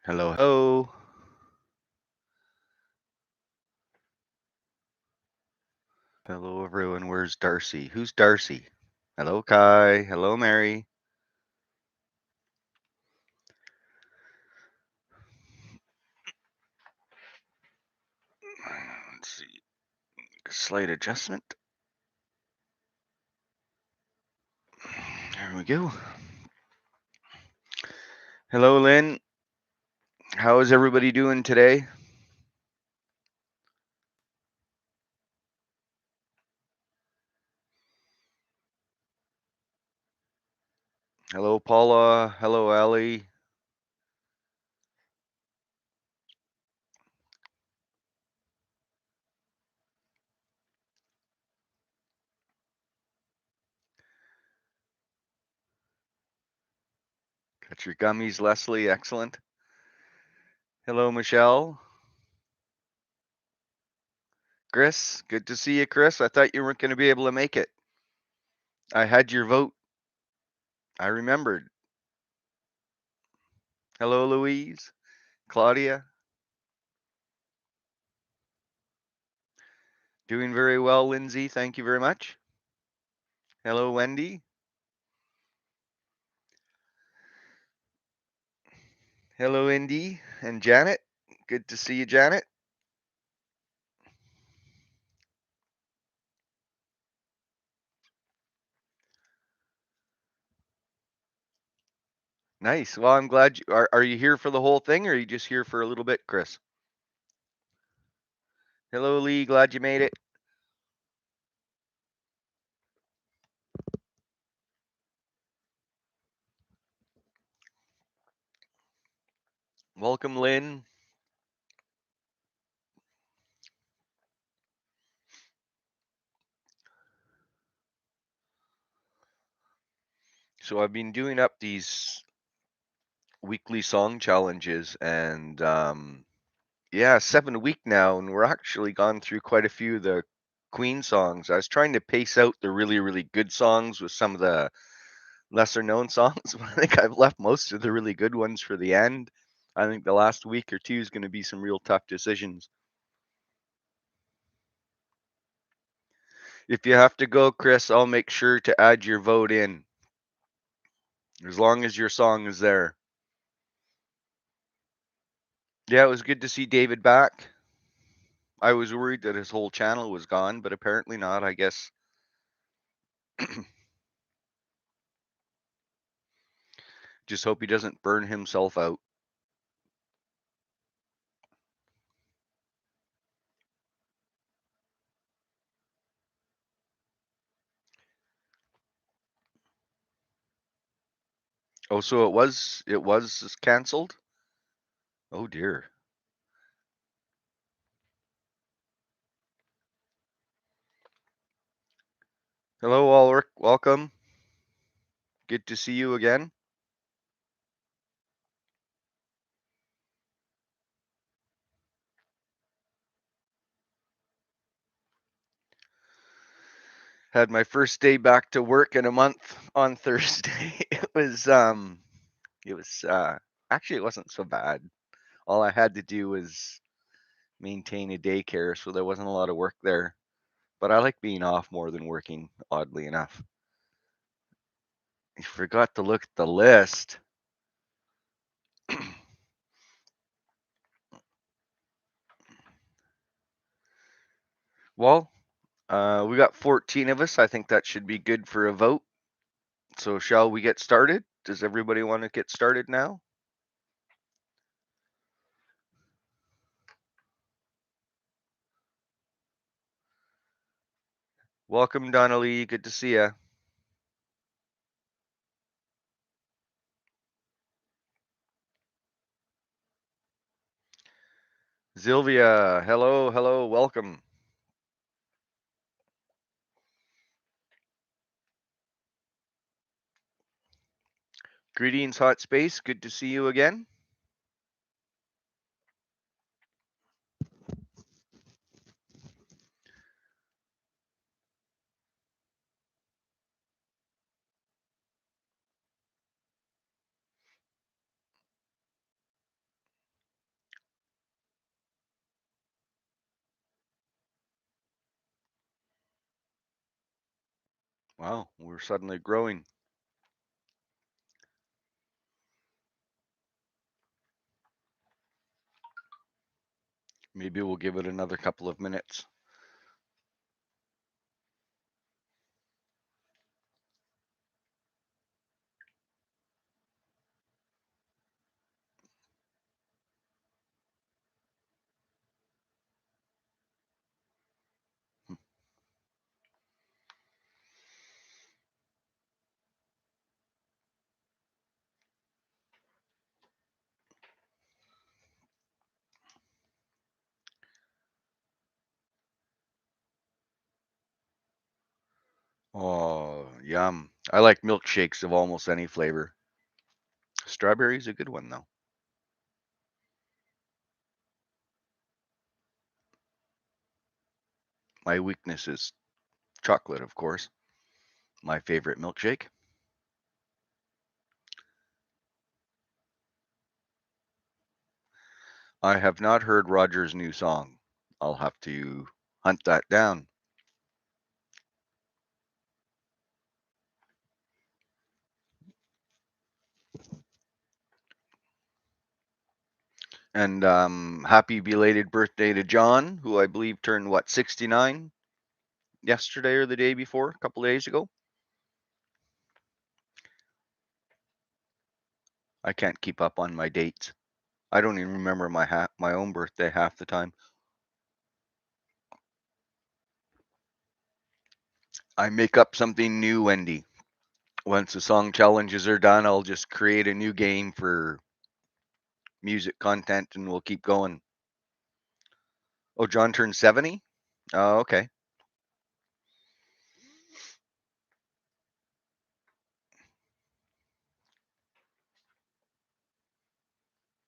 Hello, hello. Hello, everyone. Where's Darcy? Who's Darcy? Hello, Kai. Hello, Mary. Let's see. Slight adjustment. There we go. Hello, Lynn. How is everybody doing today? Hello, Paula. Hello, Ellie. Got your gummies, Leslie. Excellent. Hello, Michelle. Chris, good to see you, Chris. I thought you weren't going to be able to make it. I had your vote. I remembered. Hello, Louise. Claudia. Doing very well, Lindsay. Thank you very much. Hello, Wendy. Hello, Indy and Janet. Good to see you, Janet. Nice. Well, I'm glad you are you here for the whole thing or are you just here for a little bit, Chris? Hello, Lee. Glad you made it. Welcome, Lynn. So I've been doing up these weekly song challenges and yeah, 7 a week now, and we're actually gone through quite a few of the Queen songs. I was trying to pace out the really, really good songs with some of the lesser known songs, but I think I've left most of the really good ones for the end. I think the last week or two is going to be some real tough decisions. If you have to go, Chris, I'll make sure to add your vote in as long as your song is there. Yeah, it was good to see David back. I was worried that his whole channel was gone, but apparently not, I guess. Just hope he doesn't burn himself out. Oh, so it was canceled? Oh dear. Hello, Ulrich. Welcome. Good to see you again. Had my first day back to work in a month on Thursday. It was actually it wasn't so bad. All I had to do was maintain a daycare, so there wasn't a lot of work there. But I like being off more than working, oddly enough. I forgot to look at the list. Well, we got 14 of us. I think that should be good for a vote. So, shall we get started? Does everybody want to get started now? Welcome, Donnelly. Good to see you. Sylvia, hello, hello, welcome. Greetings, Hot Space. Good to see you again. Wow, we're suddenly growing. Maybe we'll give it another couple of minutes. Oh, yum. I like milkshakes of almost any flavor. Strawberry's a good one, though. My weakness is chocolate, of course. My favorite milkshake. I have not heard Roger's new song. I'll have to hunt that down. And happy belated birthday to John, who I believe turned what, 69 yesterday or the day before, a couple days ago. I can't keep up on my dates. I don't even remember my own birthday half the time. I make up something new, Wendy. Once the song challenges are done, I'll just create a new game for music content and we'll keep going. Oh, John turned 70? Oh, okay.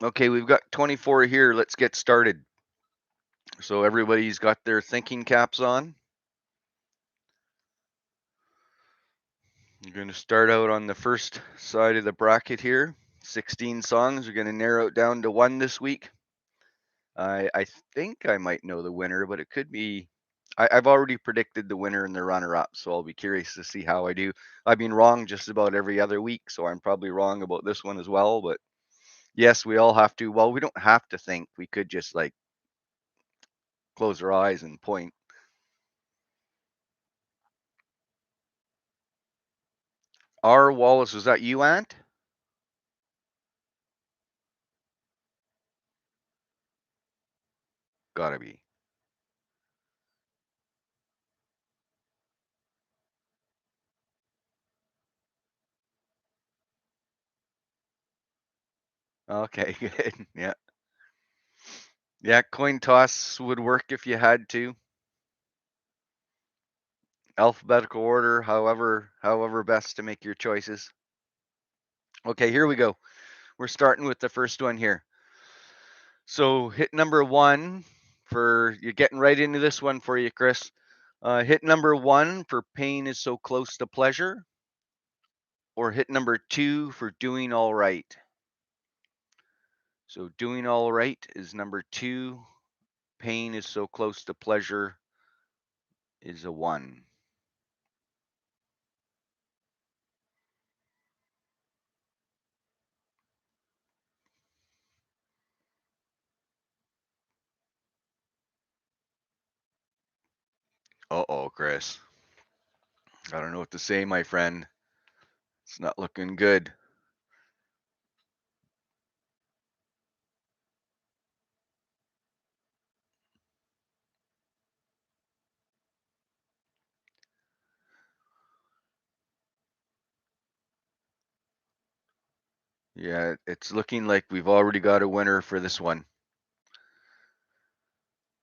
Okay, we've got 24 here. Let's get started. So everybody's got their thinking caps on. You're going to start out on the first side of the bracket here. 16 songs. We're going to narrow it down to one this week. I think I might know the winner, but it could be. I've already predicted the winner and the runner-up, so I'll be curious to see how I do. I've been wrong just about every other week, so I'm probably wrong about this one as well. But yes, we all have to. Well, we don't have to think. We could just like close our eyes and point. R. Wallace, was that you, Aunt? Gotta be. Okay, good. Yeah. Yeah, coin toss would work if you had to. Alphabetical order, however best to make your choices. Okay, here we go. We're starting with the first one here. So hit number one for you're getting right into this one for you, Chris. Hit number one for pain is so close to pleasure, or hit number two for doing all right. So doing all right is number two. Pain is so close to pleasure is a one. Uh oh, Chris. I don't know what to say, my friend. It's not looking good. Yeah, it's looking like we've already got a winner for this one.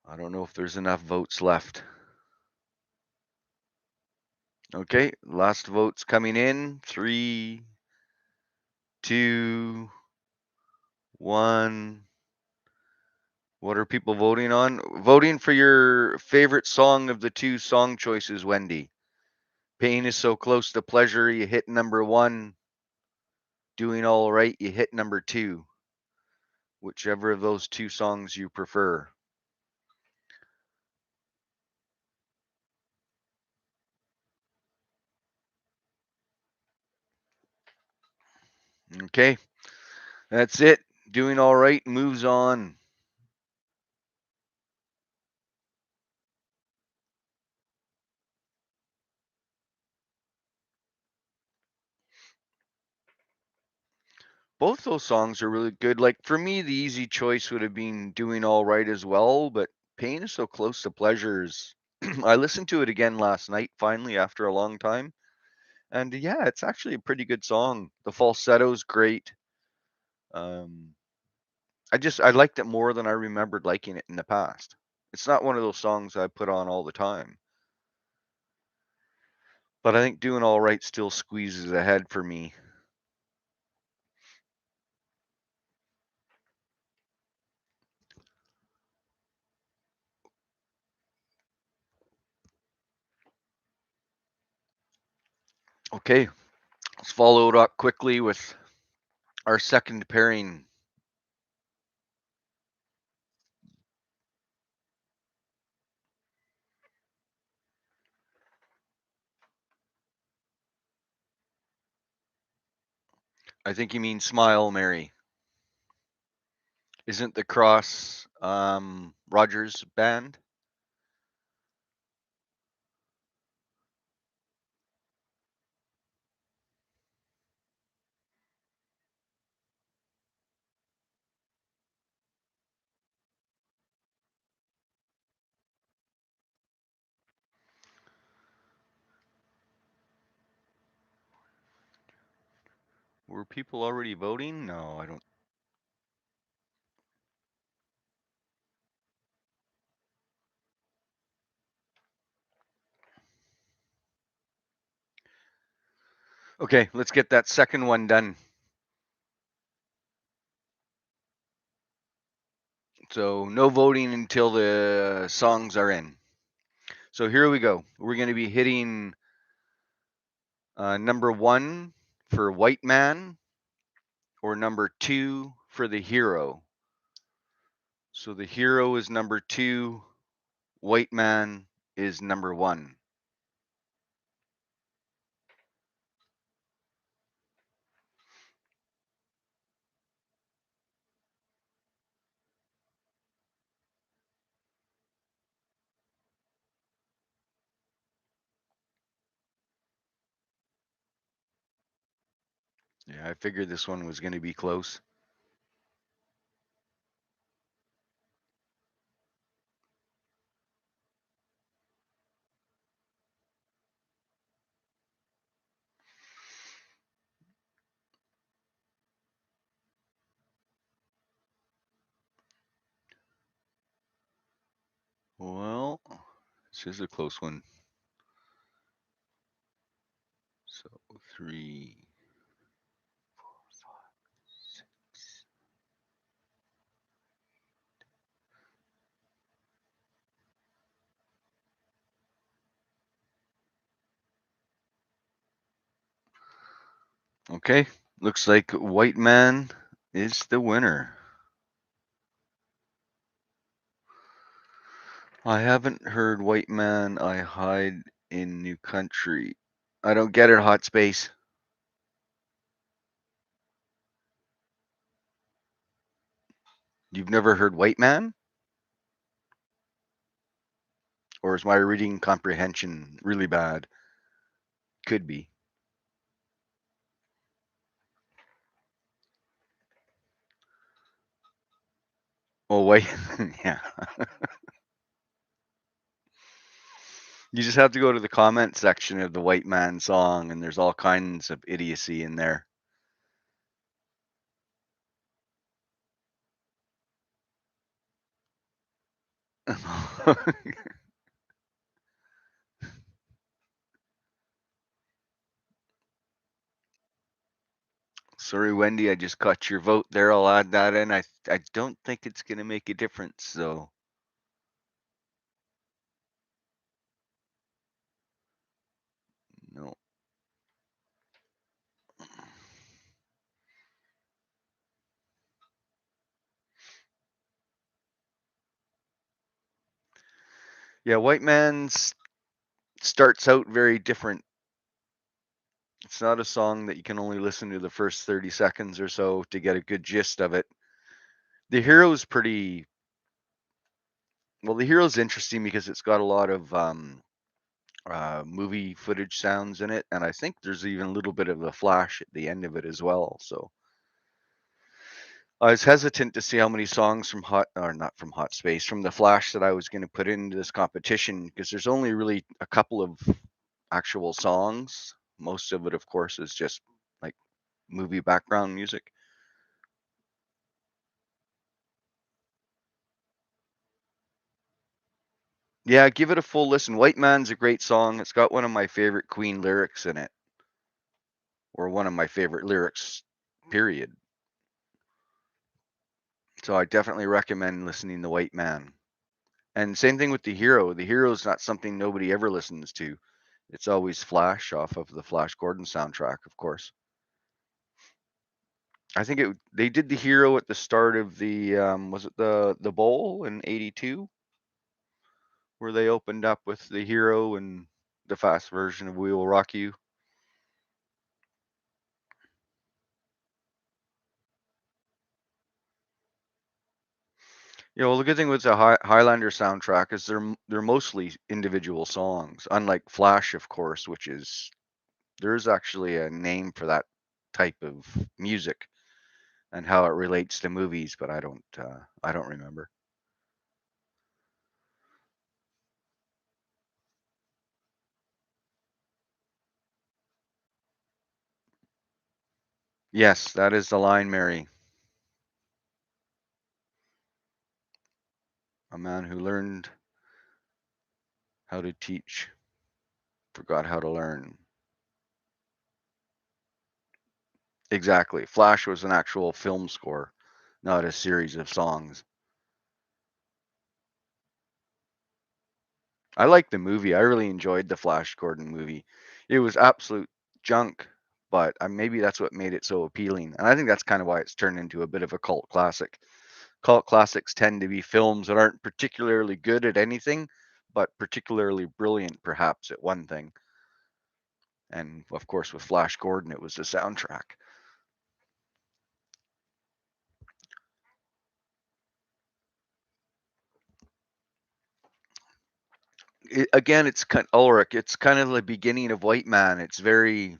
I don't know if there's enough votes left. Okay, last votes coming in. 3, 2, 1. What are people voting on? Voting for your favorite song of the two song choices, Wendy. Pain is so close to pleasure, you hit number one. Doing all right, you hit number two. Whichever of those two songs you prefer. Okay, that's it. Doing all right, moves on. Both those songs are really good. Like for me, the easy choice would have been Doing All Right as well, but Pain is so close to Pleasures. I listened to it again last night, finally, after a long time. And yeah, it's actually a pretty good song. The falsetto's great. Um, I liked it more than I remembered liking it in the past. It's not one of those songs I put on all the time, but I think Doing All Right still squeezes ahead for me. Okay, let's follow it up quickly with our second pairing. I think you mean Smile, Mary. Isn't the Cross Rogers band? Were people already voting? No, I don't. Okay, let's get that second one done. So no voting until the songs are in. So here we go. We're going to be hitting number one for White Man or number two for the Hero. So the Hero is number two, White Man is number one. Yeah, I figured this one was going to be close. Well, this is a close one. So three, six. Okay, looks like White Man is the winner. I haven't heard White Man, I Hide in New Country. I don't get it, Hot Space. You've never heard White Man? Or is my reading comprehension really bad? Could be. Oh, wait. Yeah. You just have to go to the comment section of the White Man song, and there's all kinds of idiocy in there. Sorry, Wendy, I just caught your vote there. I'll add that in. I don't think it's going to make a difference, so no. Yeah, White Man starts out very different It's not a song that you can only listen to the first 30 seconds or so to get a good gist of it. The Hero's pretty well. The Hero's interesting because it's got a lot of movie footage sounds in it, and I think there's even a little bit of a flash at the end of it as well. So I was hesitant to see how many songs from Hot, or not from Hot Space, from the Flash that I was going to put into this competition because there's only really a couple of actual songs. Most of it, of course, is just like movie background music. Yeah, give it a full listen. White Man's a great song. It's got one of my favorite Queen lyrics in it, or one of my favorite lyrics, period. So I definitely recommend listening to White Man. And same thing with The Hero. The Hero is not something nobody ever listens to. It's always Flash off of the Flash Gordon soundtrack, of course. I think they did The Hero at the start of the was it the Bowl in '82 where they opened up with The Hero and the fast version of We Will Rock You. Well, the good thing with the Highlander soundtrack is they're mostly individual songs, unlike Flash, of course, which is there's actually a name for that type of music and how it relates to movies, but I don't remember. Yes, that is the line, Mary. A man who learned how to teach forgot how to learn. Exactly. Flash was an actual film score, not a series of songs. I liked the movie. I really enjoyed the Flash Gordon movie. It was absolute junk, but maybe that's what made it so appealing. And I think that's kind of why it's turned into a bit of a cult classic. Cult classics tend to be films that aren't particularly good at anything, but particularly brilliant, perhaps, at one thing. And of course, with Flash Gordon, it was the soundtrack. Again, it's kind Ulrich. It's kind of the beginning of White Man. It's very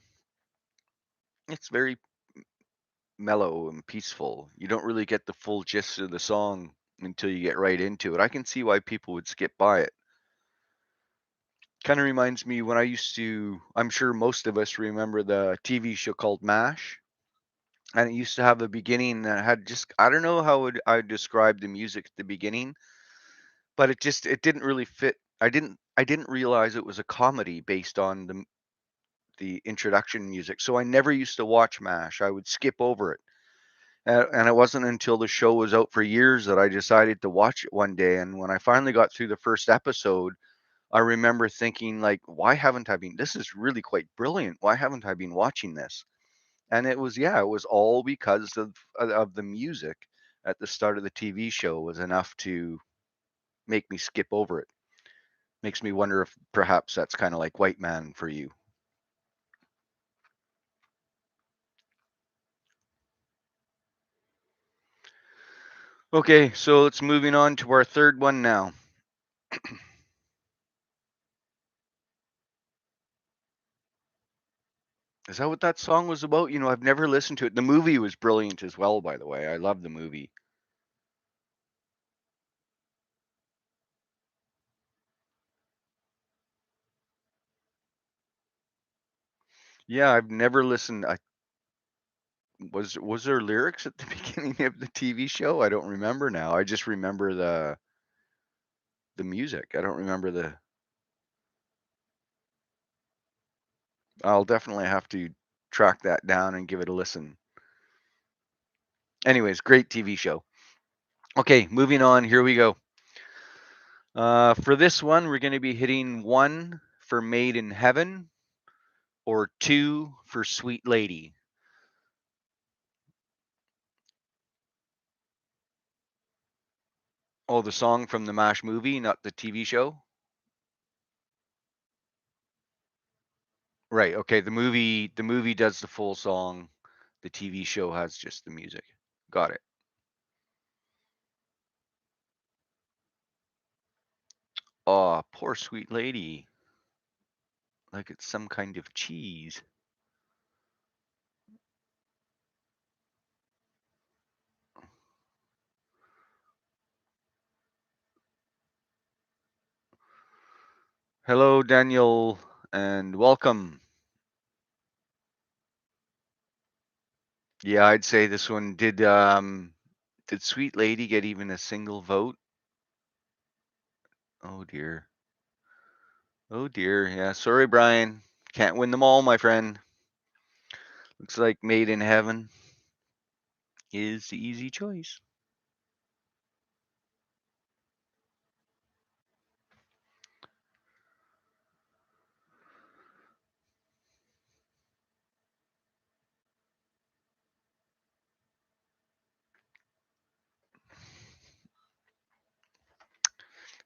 mellow and peaceful. You don't really get the full gist of the song until you get right into it. I can see why people would skip by it. Kind of reminds me when I used to, I'm sure most of us remember the TV show called MASH. And it used to have a beginning that had just, I don't know how I would describe the music at the beginning, but it didn't really fit. I didn't realize it was a comedy based on the introduction music. So I never used to watch MASH. I would skip over it. And it wasn't until the show was out for years that I decided to watch it one day. And when I finally got through the first episode, I remember thinking like, why haven't I been? This is really quite brilliant. Why haven't I been watching this? And it was yeah, it was all because of the music at the start of the TV show was enough to make me skip over it. Makes me wonder if perhaps that's kind of like White Man for you. Okay, so it's moving on to our third one now. Is that what that song was about? I've never listened to it. The movie was brilliant as well, by the way. I love the movie. Yeah, I've never listened. Was there lyrics at the beginning of the TV show? I don't remember now. I just remember the music. I don't remember the. I'll definitely have to track that down and give it a listen. Anyways, great TV show. Okay, moving on. Here we go. For this one, we're going to be hitting one for Made in Heaven or two for Sweet Lady. Oh, the song from the MASH movie, not the TV show? Right. Okay. The movie does the full song. The TV show has just the music. Got it. Oh, poor sweet lady. Like it's some kind of cheese. Hello, Daniel, and welcome. Yeah, I'd say this one did Sweet Lady get even a single vote? Oh dear. Oh dear. Yeah, sorry, Brian. Can't win them all, my friend. Looks like Made in Heaven is the easy choice.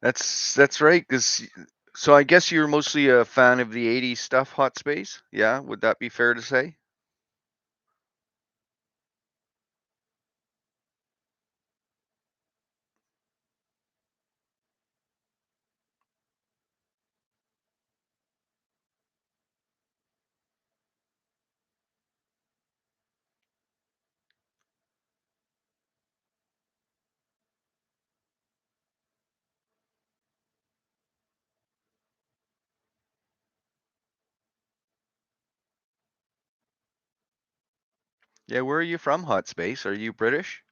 That's right. Cause so I guess you're mostly a fan of the '80s stuff, Hot Space. Yeah, would that be fair to say? Yeah, where are you from, Hot Space? Are you British?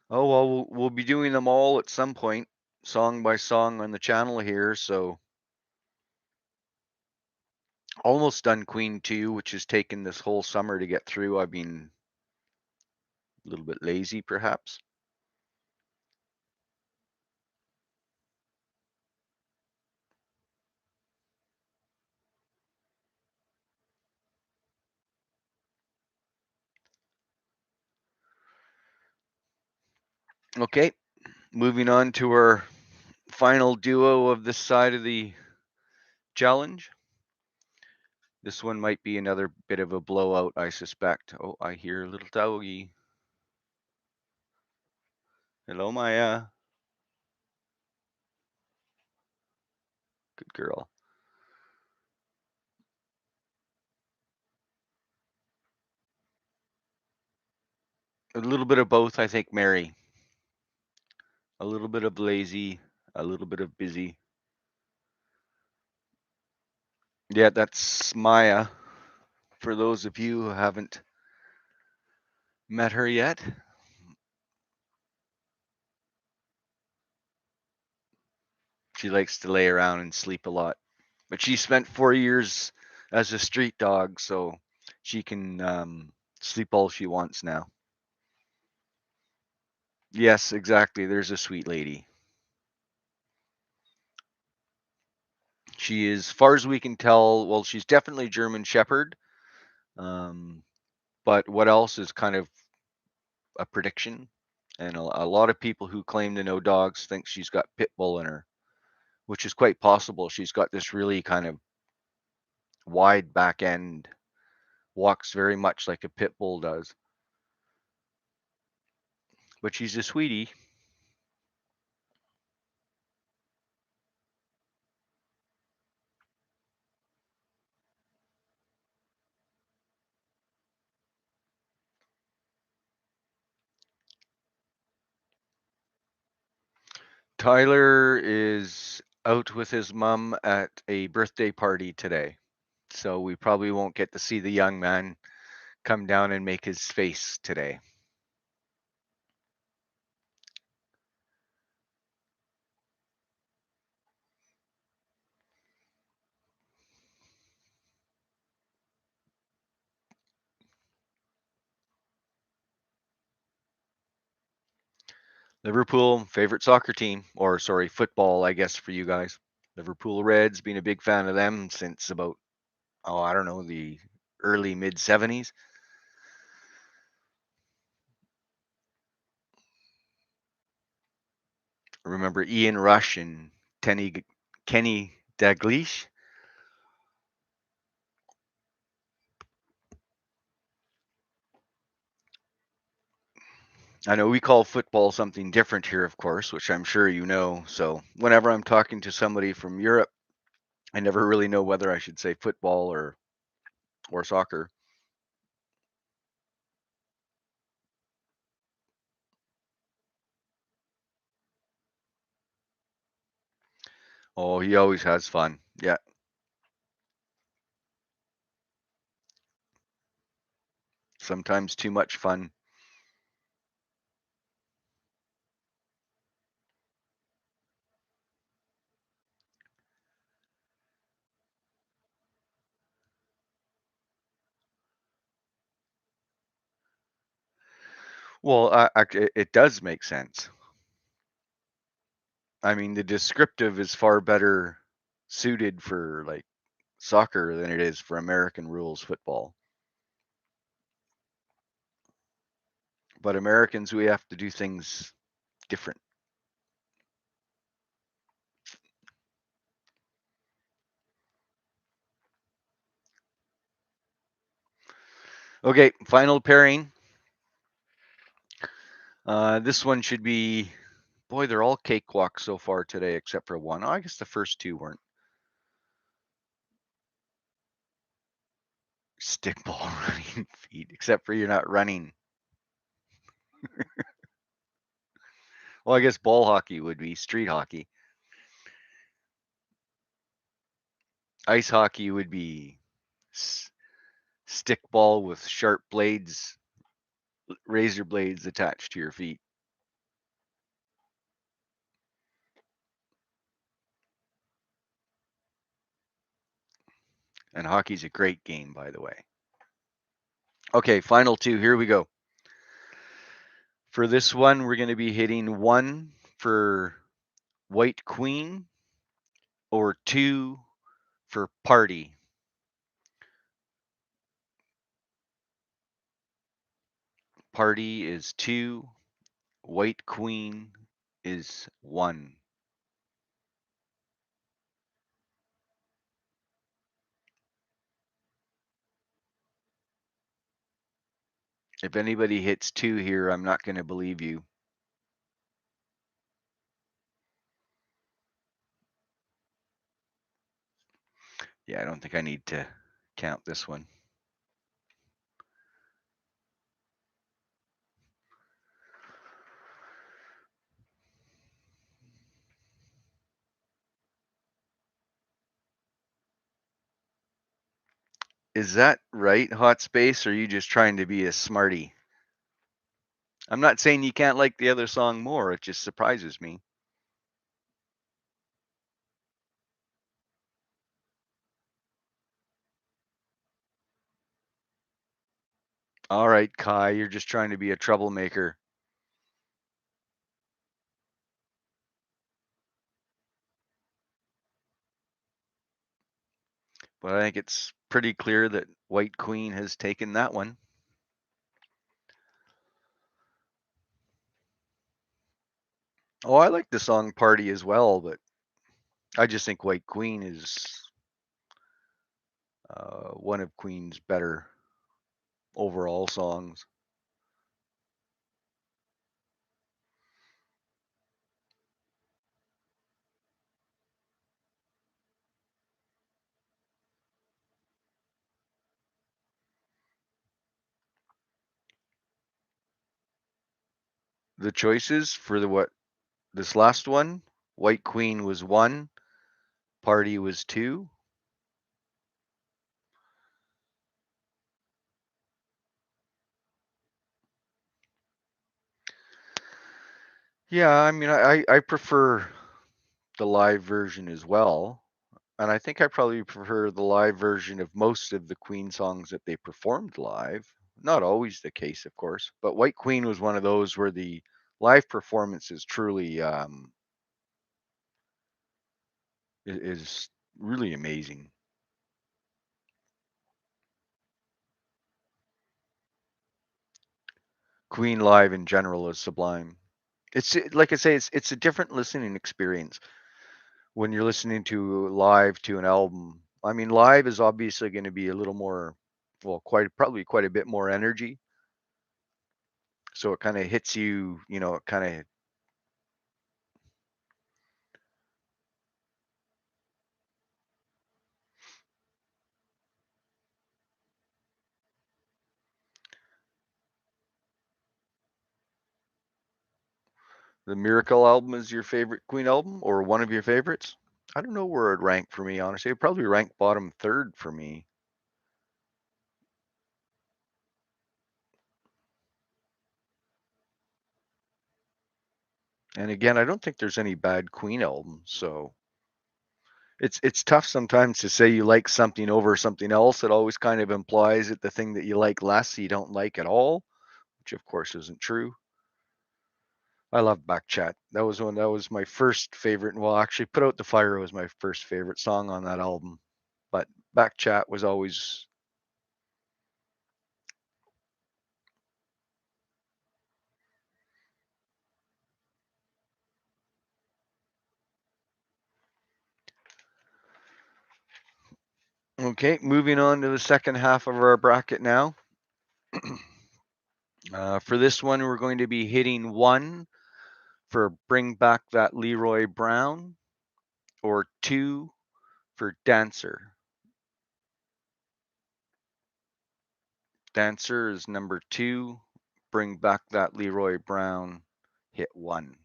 Oh well, we'll be doing them all at some point, song by song on the channel here. So almost done Queen 2, which has taken this whole summer to get through. I've been a little bit lazy, perhaps. Okay, moving on to our final duo of this side of the challenge. This one might be another bit of a blowout, I suspect. Oh, I hear a little doggy. Hello, Maya. Good girl. A little bit of both, I think, Mary. A little bit of lazy, a little bit of busy. Yeah, that's Maya. For those of you who haven't met her yet, she likes to lay around and sleep a lot. But she spent 4 years as a street dog, so she can sleep all she wants now. Yes, exactly. There's a sweet lady. She is, far as we can tell, well, she's definitely German Shepherd. Um, but what else is kind of a prediction? And a lot of people who claim to know dogs think she's got pit bull in her, which is quite possible. She's got this really kind of wide back end, walks very much like a pit bull does. But she's a sweetie. Tyler is out with his mom at a birthday party today. So we probably won't get to see the young man come down and make his face today. Liverpool, favorite soccer team, or sorry, football, I guess, for you guys. Liverpool Reds, been a big fan of them since about, oh, I don't know, the early mid 70s. Remember Ian Rush and Kenny Dalglish? I know we call football something different here, of course, which I'm sure you know. So whenever I'm talking to somebody from Europe, I never really know whether I should say football or soccer. Oh, he always has fun. Yeah. Sometimes too much fun. Well, it does make sense. I mean, the descriptive is far better suited for like soccer than it is for American rules football. But Americans, we have to do things different. Okay, final pairing. This one should be, boy, they're all cakewalks so far today, except for one. Oh, I guess the first two weren't. Stickball running feet, except for you're not running. Well, I guess ball hockey would be street hockey. Ice hockey would be stickball with sharp blades, razor blades attached to your feet. And hockey's a great game, by the way. Okay, final two. Here we go. For this one, we're going to be hitting one for White Queen or two for Party. Party is two, White Queen is one. If anybody hits two here, I'm not going to believe you. Yeah, I don't think I need to count this one. Is that right, Hot Space, or are you just trying to be a smarty? I'm not saying you can't like the other song more, it just surprises me. All right, Kai, you're just trying to be a troublemaker. But I think it's pretty clear that White Queen has taken that one. Oh, I like the song Party as well, but I just think White Queen is one of Queen's better overall songs. The choices for the what this last one, White Queen was one, Party was two. Yeah, I mean I prefer the live version as well. And I think I probably prefer the live version of most of the Queen songs that they performed live. Not always the case, of course, but White Queen was one of those where the live performance is truly is really amazing. Queen live in general is sublime. Like I say, it's a different listening experience when you're listening to live to an album. I mean, live is obviously going to be a little more, well, probably quite a bit more energy. So it kind of hits you, it kind of the Miracle album is your favorite Queen album or one of your favorites? I don't know where it'd rank for me, honestly. It'd probably rank bottom third for me. And again, I don't think there's any bad Queen albums, so it's tough sometimes to say you like something over something else. It always kind of implies that the thing that you like less you don't like at all, which of course isn't true. I love Backchat. That was my first favorite. Well, actually, Put Out the Fire was my first favorite song on that album, but Backchat was always okay. Moving on to the second half of our bracket now. For this one, we're going to be hitting one for Bring Back That Leroy Brown or two for Dancer. Dancer is number two. Bring Back That Leroy Brown, hit one.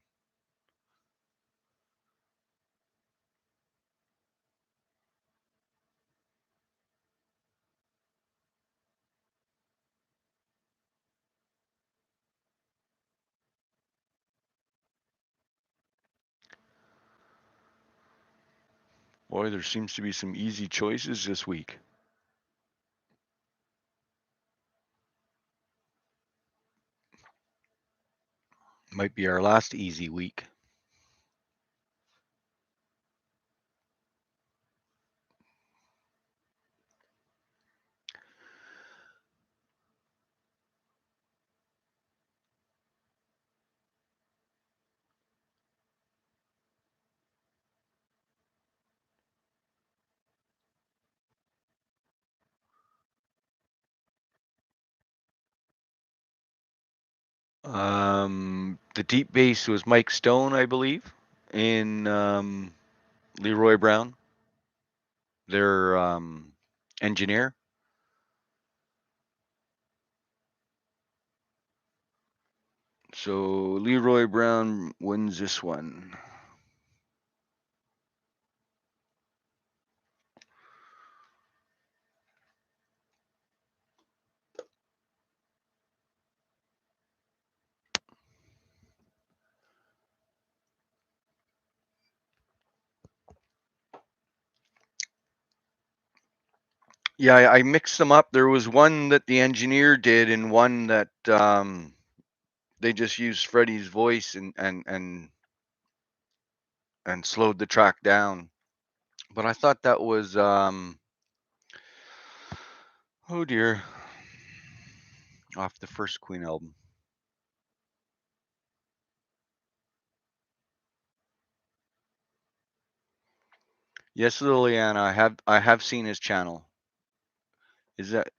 Boy, there seems to be some easy choices this week. Might be our last easy week. The deep bass was Mike Stone, I believe, in Leroy Brown, their engineer. So Leroy Brown wins this one. Yeah, I mixed them up. There was one that the engineer did, and one that they just used Freddie's voice and slowed the track down. But I thought that was oh dear, off the first Queen album. Yes, Liliana, I have seen his channel. Is that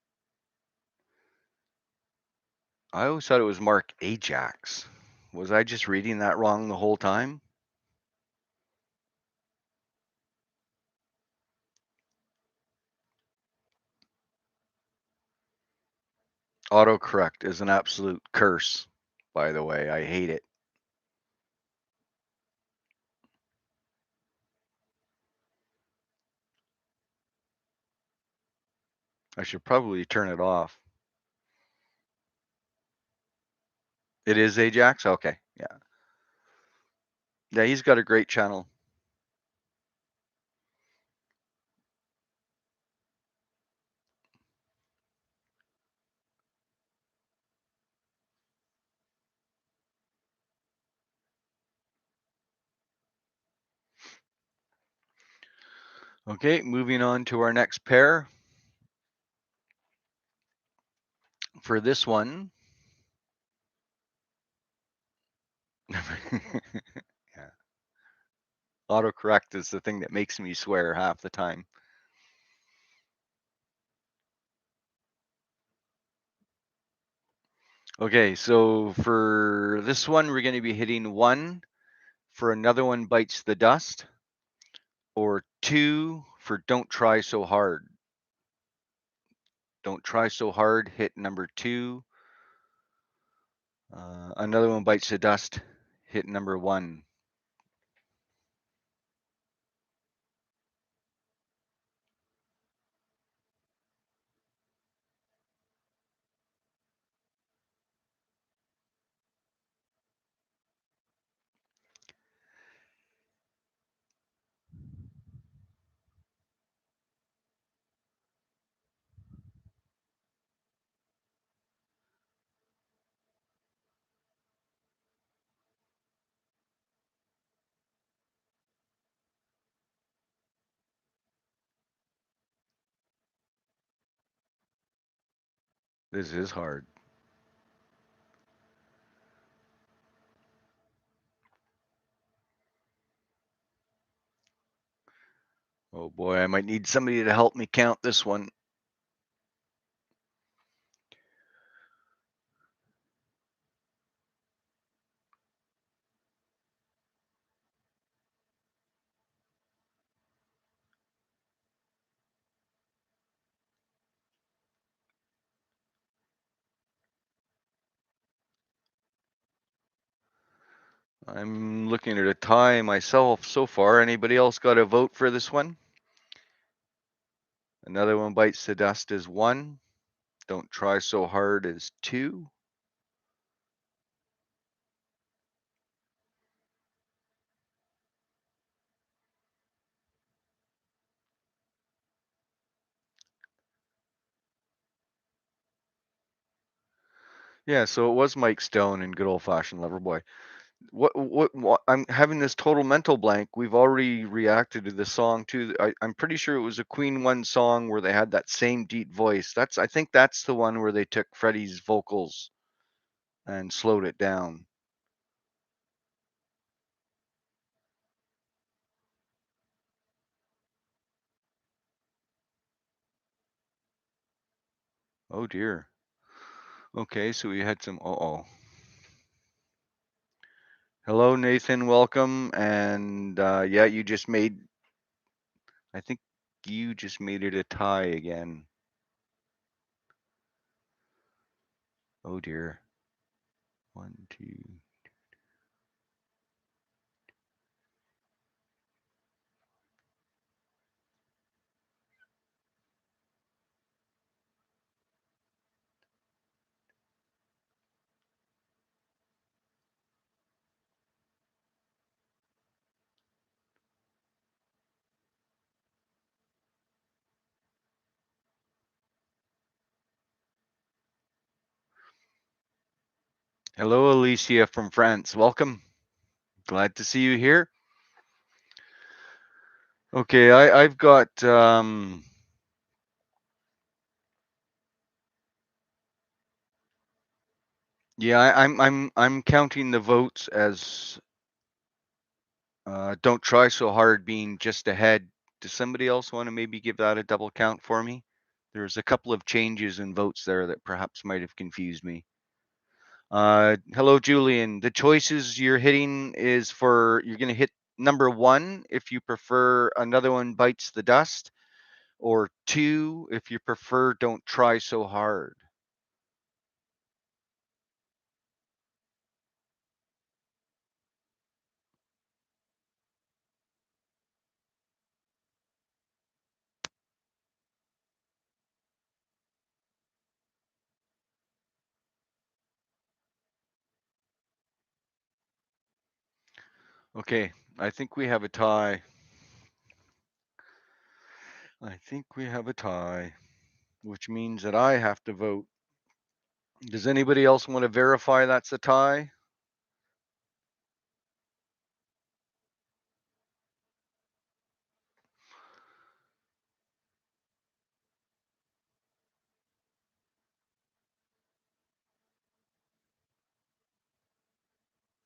I always thought it was Mark Ajax. Was I just reading that wrong the whole time? Autocorrect is an absolute curse, by the way. I hate it. I should probably turn it off. It is Ajax? Okay. Yeah. Yeah, he's got a great channel. Okay, moving on to our next pair. For this one, Yeah. Autocorrect is the thing that makes me swear half the time. Okay, so for this one, we're going to be hitting 1 for Another One Bites the Dust, or 2 for Don't Try So Hard. Don't Try So Hard, hit number 2. Another One Bites the Dust, hit number 1. This is hard. Oh boy, I might need somebody to help me count this one. I'm looking at a tie myself so far. Anybody else got a vote for this one? Another One Bites the Dust is 1. Don't Try So Hard is 2. Yeah, so it was Mike Stone and Good Old Fashioned Loverboy. What? I'm having this total mental blank. We've already reacted to the song too. I'm pretty sure it was a Queen One song where they had that same deep voice. I think that's the one where they took Freddie's vocals and slowed it down. Oh dear. Okay, so we had some. Oh. Hello, Nathan. Welcome. And yeah, you just made. I think you just made it a tie again. Oh dear. 1, 2. Hello, Alicia from France. Welcome. Glad to see you here. Okay, I've got yeah, I'm counting the votes as Don't Try So Hard being just ahead. Does somebody else want to maybe give that a double count for me? There's a couple of changes in votes there that perhaps might have confused me. Hello, Julian. The choices you're hitting is for you're going to hit number 1 if you prefer Another One Bites the Dust, or 2 if you prefer Don't Try So Hard. Okay, I think we have a tie. I think we have a tie, which means that I have to vote. Does anybody else want to verify that's a tie?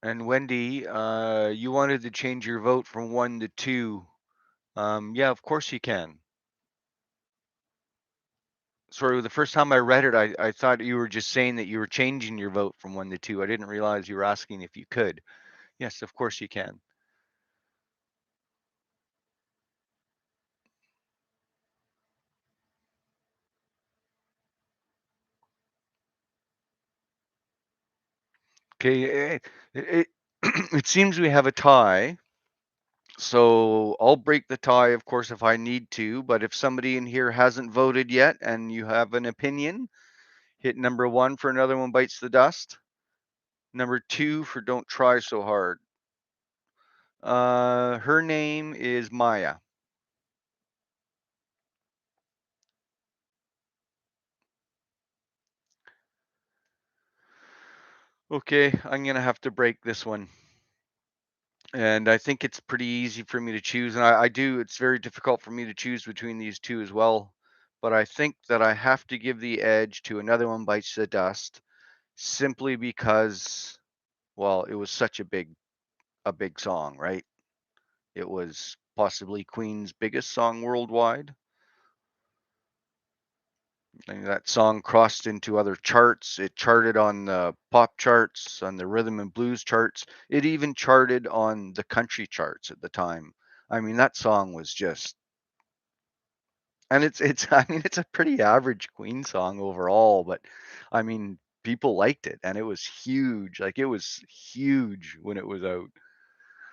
And Wendy, you wanted to change your vote from 1 to 2. Yeah, of course you can. Sorry, the first time I read it, I thought you were just saying that you were changing your vote from 1 to 2. I didn't realize you were asking if you could. Yes, of course you can. Okay, it it seems we have a tie. So I'll break the tie, of course, if I need to. But if somebody in here hasn't voted yet and you have an opinion, hit number 1 for Another One Bites the Dust. Number 2 for Don't Try So Hard. Her name is Maya. Okay, I'm gonna have to break this one. And I think it's pretty easy for me to choose. And I do, it's very difficult for me to choose between these two as well. But I think that I have to give the edge to Another One Bites the Dust simply because, well, it was such a big song, right? It was possibly Queen's biggest song worldwide. And that song crossed into other charts. It charted on the pop charts, on the rhythm and blues charts. It even charted on the country charts at the time. I mean, that song was just, and it's I mean, it's a pretty average Queen song overall, but I mean, people liked it and it was huge. Like it was huge when it was out.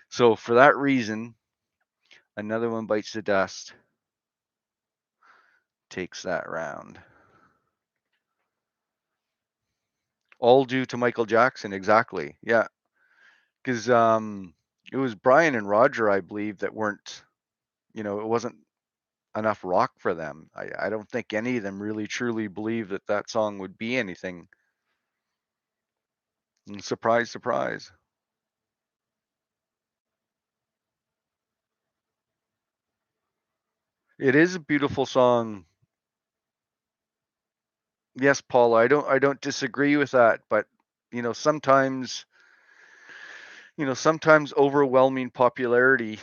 So for that reason, Another One Bites the Dust takes that round. All due to Michael Jackson, exactly. Yeah, because it was Brian and Roger, I believe, that weren't, it wasn't enough rock for them. I don't think any of them really truly believed that that song would be anything. And surprise, surprise. It is a beautiful song. Yes, Paula, I don't disagree with that, but sometimes, sometimes overwhelming popularity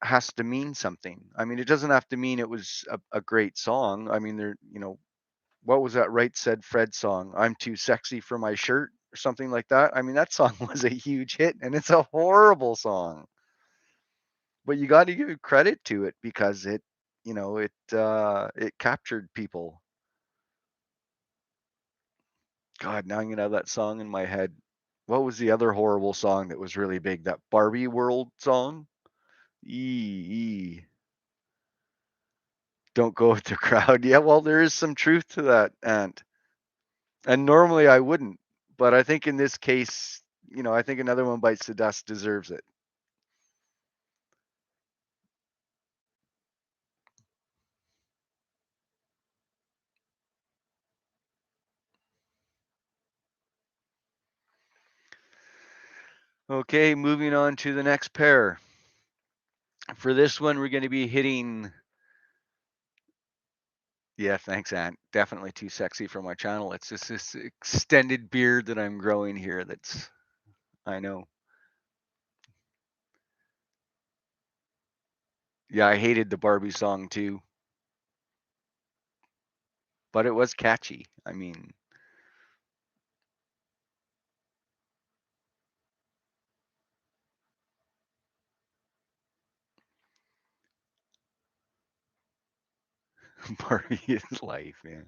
has to mean something. I mean, it doesn't have to mean it was a great song. I mean, what was that Right Said Fred song? I'm too sexy for my shirt or something like that. I mean, that song was a huge hit and it's a horrible song. But you got to give credit to it because it captured people. God, now I'm gonna have that song in my head. What was the other horrible song that was really big? That Barbie World song? E Don't go with the crowd. Yeah, well, there is some truth to that, Ant. And normally I wouldn't, but I think in this case, I think Another One Bites the Dust deserves it. Okay, moving on to the next pair. For this one, we're going to be hitting. Yeah, thanks, Ant. Definitely too sexy for my channel. It's just this extended beard that I'm growing here. I know. Yeah, I hated the Barbie song too, but it was catchy. I mean, Barbie is life, man.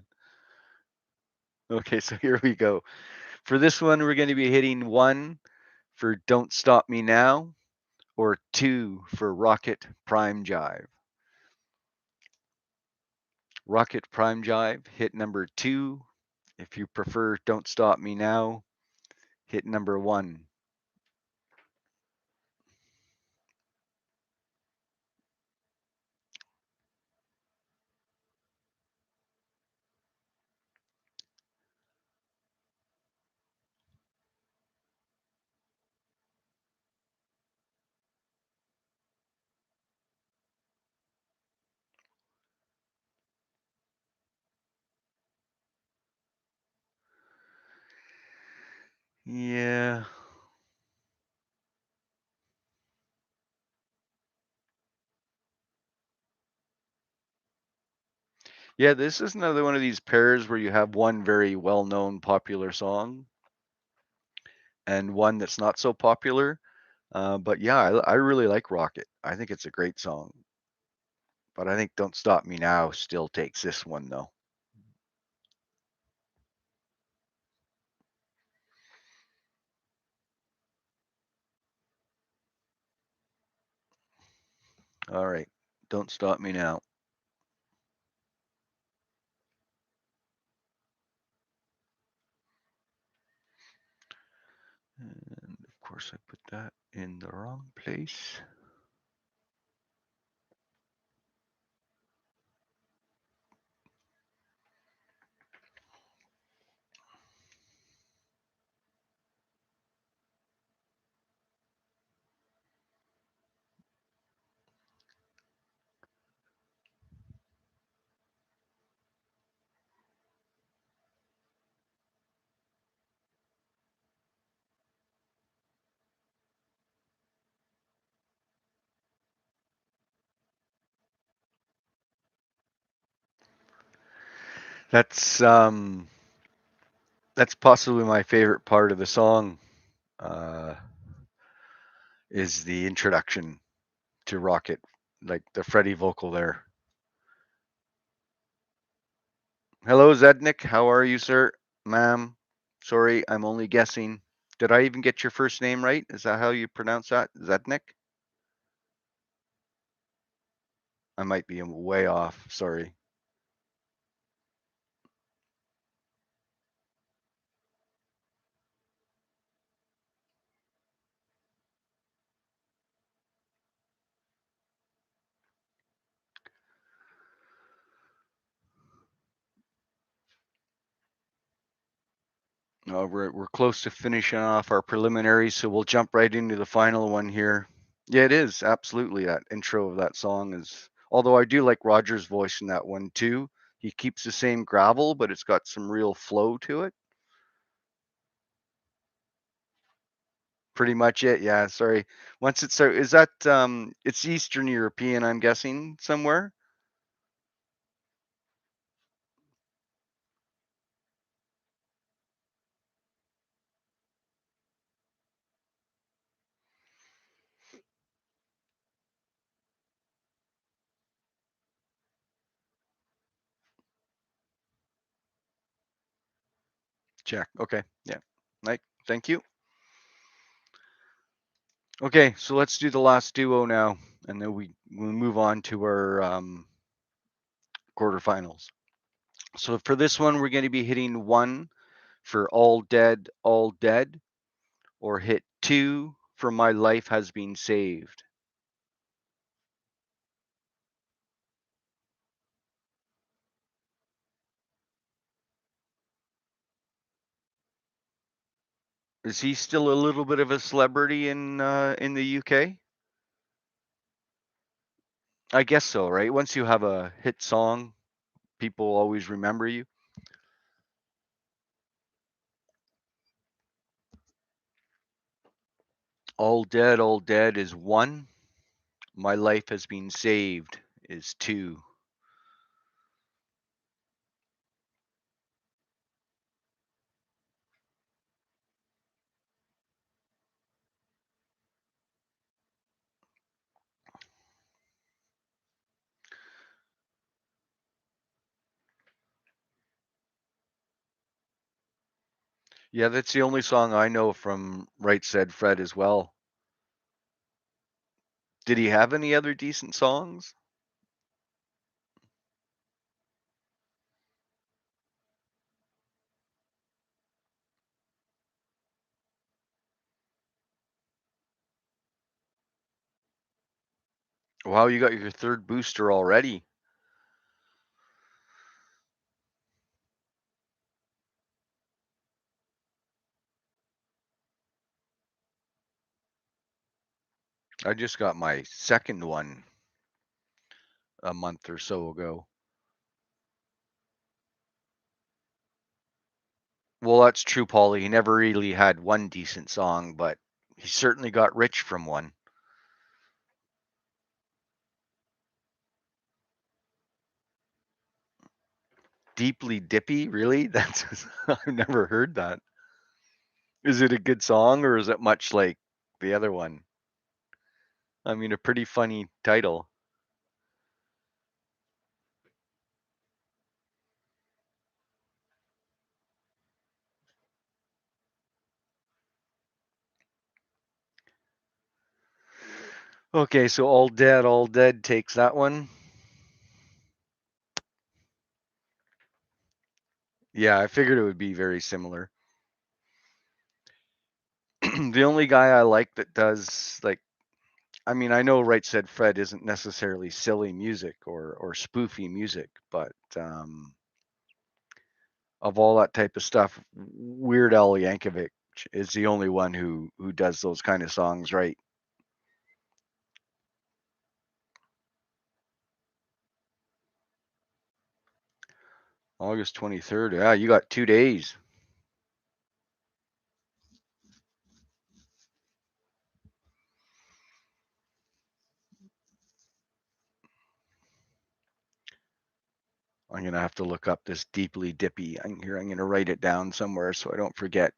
Okay, so here we go. For this one, we're going to be hitting 1 for Don't Stop Me Now or 2 for Rocket Prime Jive. Rocket Prime Jive, hit number 2. If you prefer Don't Stop Me Now, hit number 1. Yeah. Yeah, this is another one of these pairs where you have one very well-known popular song and one that's not so popular. But yeah, I really like Rocket. I think it's a great song. But I think Don't Stop Me Now still takes this one though. All right. Don't Stop Me Now. And of course I put that in the wrong place. That's um that's possibly my favorite part of the song. Uh, is the introduction to Rocket, like the Freddie vocal there. Hello, Zednik. How are you, sir? Ma'am. Sorry, I'm only guessing. Did I even get your first name right? Is that how you pronounce that? Zednik? I might be way off. Sorry. We're close to finishing off our preliminaries, so we'll jump right into the final one here. Yeah, it is absolutely that intro of that song is. Although I do like Roger's voice in that one too. He keeps the same gravel, but it's got some real flow to it. Pretty much it. Yeah. Sorry. Once it starts, is that it's Eastern European? I'm guessing somewhere. Check. Okay. Yeah. Like. Thank you. Okay. So let's do the last duo now, and then we'll move on to our quarterfinals. So for this one, we're going to be hitting one for all dead, or hit two for my life has been saved. Is he still a little bit of a celebrity in the UK? I guess so, right? Once you have a hit song, people always remember you. All dead is one. My life has been saved is two. Yeah, that's the only song I know from Right Said Fred as well. Did he have any other decent songs? Wow, you got your third booster already. I just got my second one a month or so ago. Well, that's true, Paulie. He never really had one decent song, but he certainly got rich from one. Deeply Dippy, really? That's I've never heard that. Is it a good song or is it much like the other one? I mean, a pretty funny title. Okay, so All Dead takes that one. Yeah, I figured it would be very similar. The only guy I like that does like, I mean, I know Right Said Fred isn't necessarily silly music or spoofy music, but of all that type of stuff, Weird Al Yankovic is the only one who does those kind of songs right. August 23rd. Yeah, you got 2 days. I'm gonna have to look up this Deeply Dippy. I'm gonna write it down somewhere so I don't forget.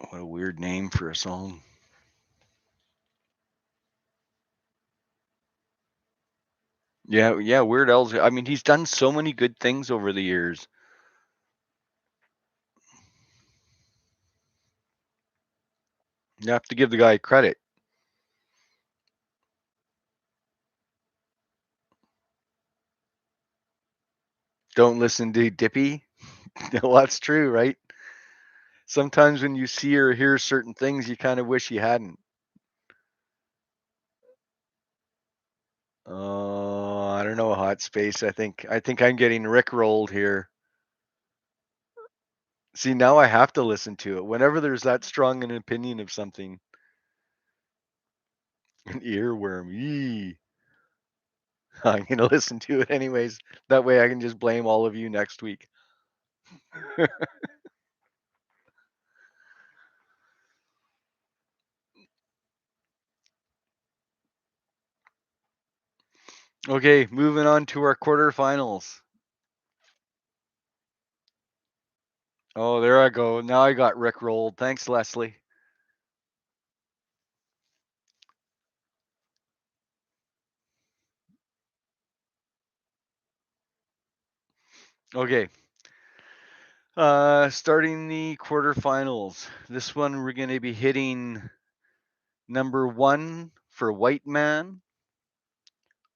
What a weird name for a song. Yeah, yeah, Weird Al's. I mean, he's done so many good things over the years. You have to give the guy credit. Don't listen to Dippy. Well, that's true, right? Sometimes when you see or hear certain things, you kind of wish you hadn't. Oh, I don't know, Hot Space. I think I'm getting rickrolled here. See, now I have to listen to it. Whenever there's that strong an opinion of something, an earworm. Yee. I'm gonna listen to it anyways. That way I can just blame all of you next week. Okay, moving on to our quarterfinals. Oh, there I go. Now I got rickrolled. Thanks, Leslie. Okay. Starting the quarterfinals. This one we're gonna be hitting number 1 for White Man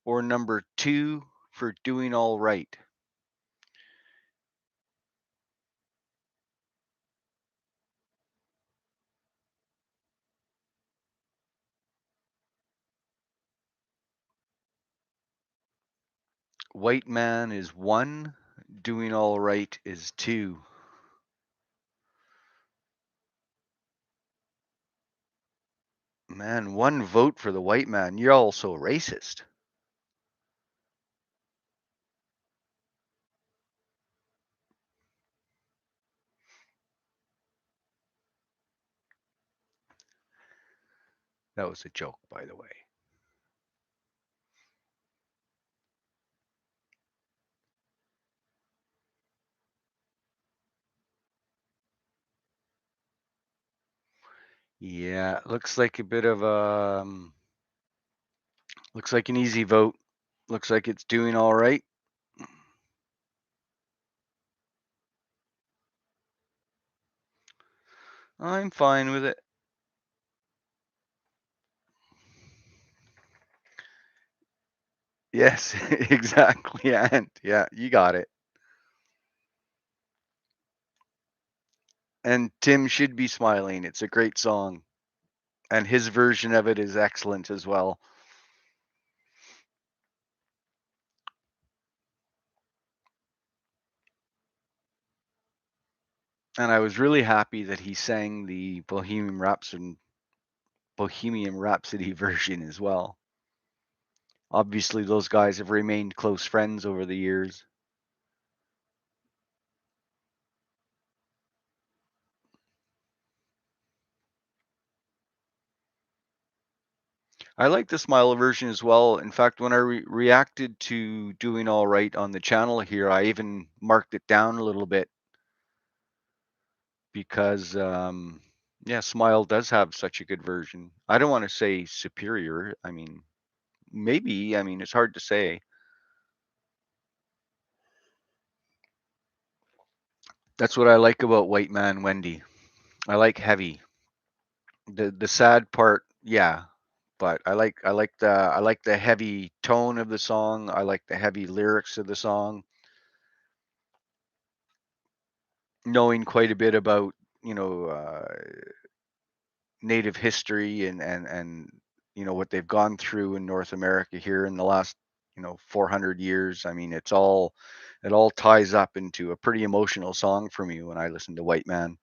or number 2 for Doing All Right. White Man is 1, Doing All Right is 2. Man, 1 vote for the White Man. You're all so racist. That was a joke, by the way. Yeah, looks like a bit of a looks like an easy vote. Looks like it's Doing All Right. I'm fine with it. Yes, exactly. And yeah, you got it. And Tim should be smiling. It's a great song. And his version of it is excellent as well. And I was really happy that he sang the Bohemian Rhapsody version as well. Obviously, those guys have remained close friends over the years. I like the Smile version as well. In fact, when I reacted to Doing All Right on the channel here, I even marked it down a little bit because, yeah, Smile does have such a good version. I don't want to say superior. I mean, maybe. I mean, it's hard to say. That's what I like about White Man Wendy. I like heavy. The sad part, yeah, but I like the heavy tone of the song. I like the heavy lyrics of the song. Knowing quite a bit about, you know, Native history and what they've gone through in North America here in the last 400 years. I mean, it all ties up into a pretty emotional song for me when I listen to White Man.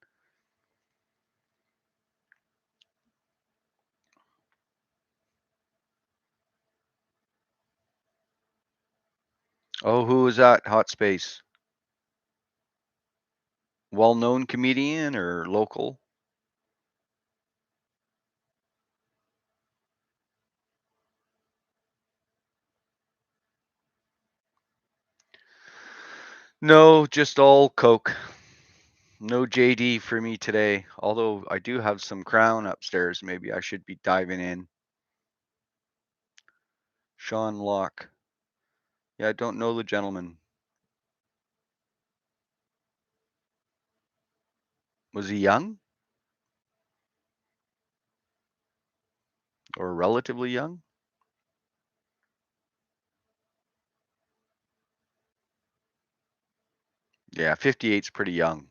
Oh, who was that? Hot Space. Well-known comedian or local? No, just all Coke. No JD for me today. Although I do have some Crown upstairs. Maybe I should be diving in. Sean Locke. Yeah, I don't know the gentleman. Was he young or relatively young? Yeah, 58's pretty young.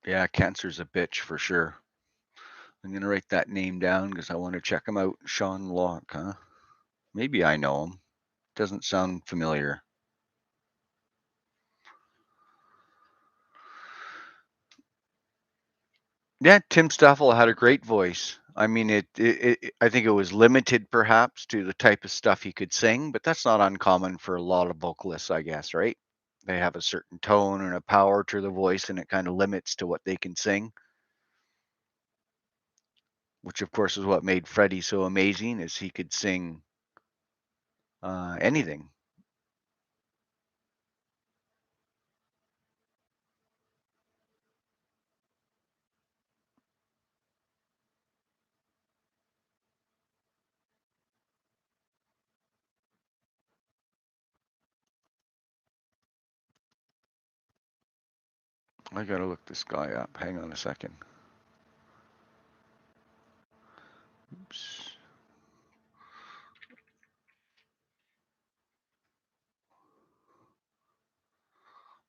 Yeah, cancer's a bitch for sure. I'm gonna write that name down because I want to check him out. Sean Locke, huh? Maybe I know him. Doesn't sound familiar. Yeah, Tim Stoffel had a great voice. I mean, I think it was limited perhaps to the type of stuff he could sing, but that's not uncommon for a lot of vocalists, I guess, right? They have a certain tone and a power to the voice, and it kind of limits to what they can sing, which of course is what made Freddie so amazing, is he could sing anything. I gotta look this guy up. Hang on a second. Oops.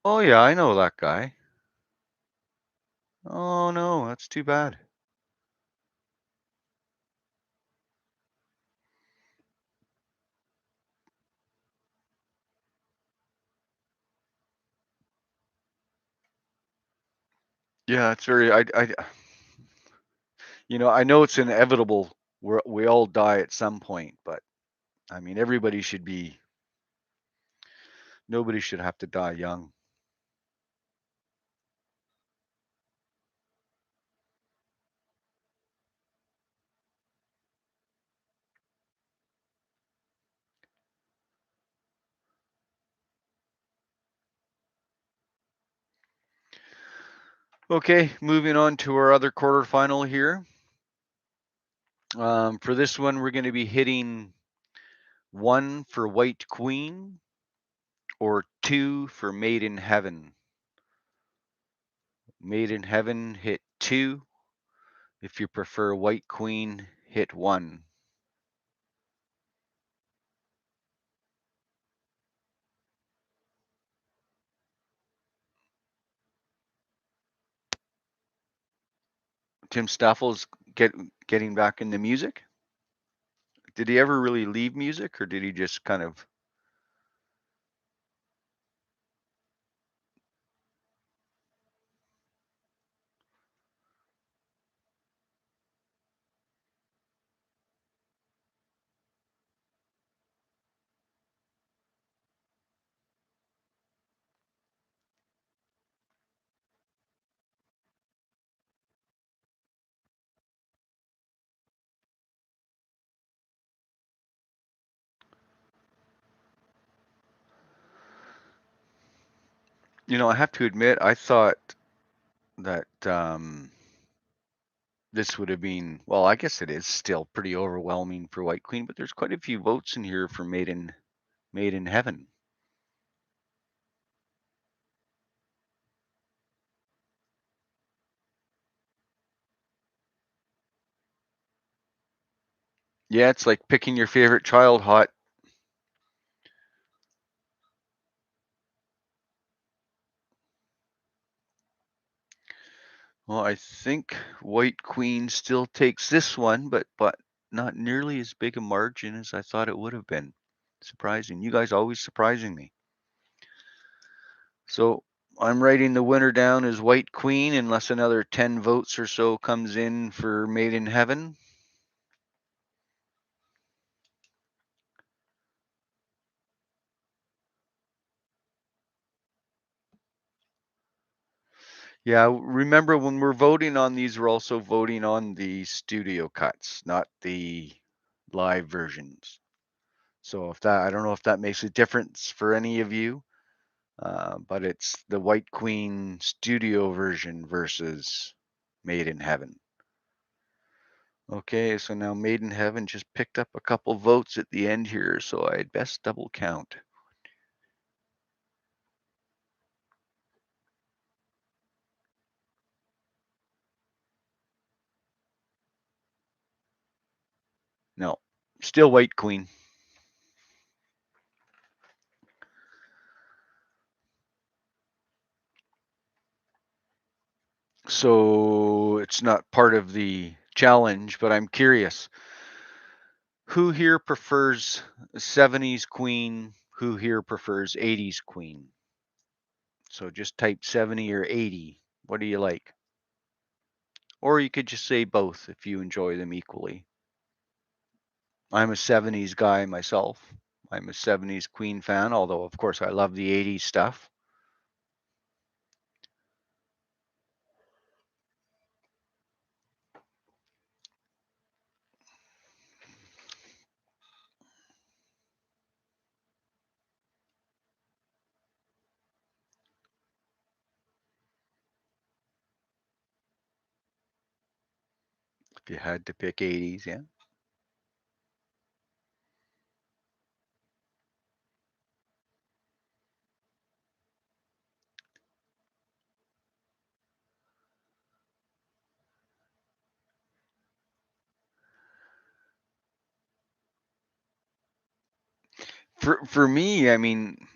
Oh yeah, I know that guy. Oh no, that's too bad. Yeah, it's very. I know it's inevitable. We all die at some point, but I mean, everybody should be. Nobody should have to die young. Okay, moving on to our other quarterfinal here. For this one, we're going to be hitting 1 for White Queen or 2 for Made in Heaven. Made in Heaven, hit 2. If you prefer White Queen, hit 1. Tim Staffel's getting back into music. Did he ever really leave music, or did he just kind of? I have to admit, I thought that this would have been, well, I guess it is still pretty overwhelming for White Queen, but there's quite a few votes in here for Made in Heaven. Yeah, it's like picking your favorite child hot. Well, I think White Queen still takes this one, but not nearly as big a margin as I thought it would have been. Surprising. You guys always surprising me. So I'm writing the winner down as White Queen unless another 10 votes or so comes in for Made in Heaven. Yeah, remember when we're voting on these, we're also voting on the studio cuts, not the live versions. So if that, I don't know if that makes a difference for any of you, but it's the White Queen studio version versus Made in Heaven. Okay, so now Made in Heaven just picked up a couple votes at the end here, so I'd best double count. No, still White Queen. So it's not part of the challenge, but I'm curious. Who here prefers 70s Queen? Who here prefers 80s Queen? So just type 70 or 80. What do you like? Or you could just say both if you enjoy them equally. I'm a 70s guy myself. I'm a 70s Queen fan, although, of course, I love the 80s stuff. If you had to pick 80s, yeah. For me, I mean,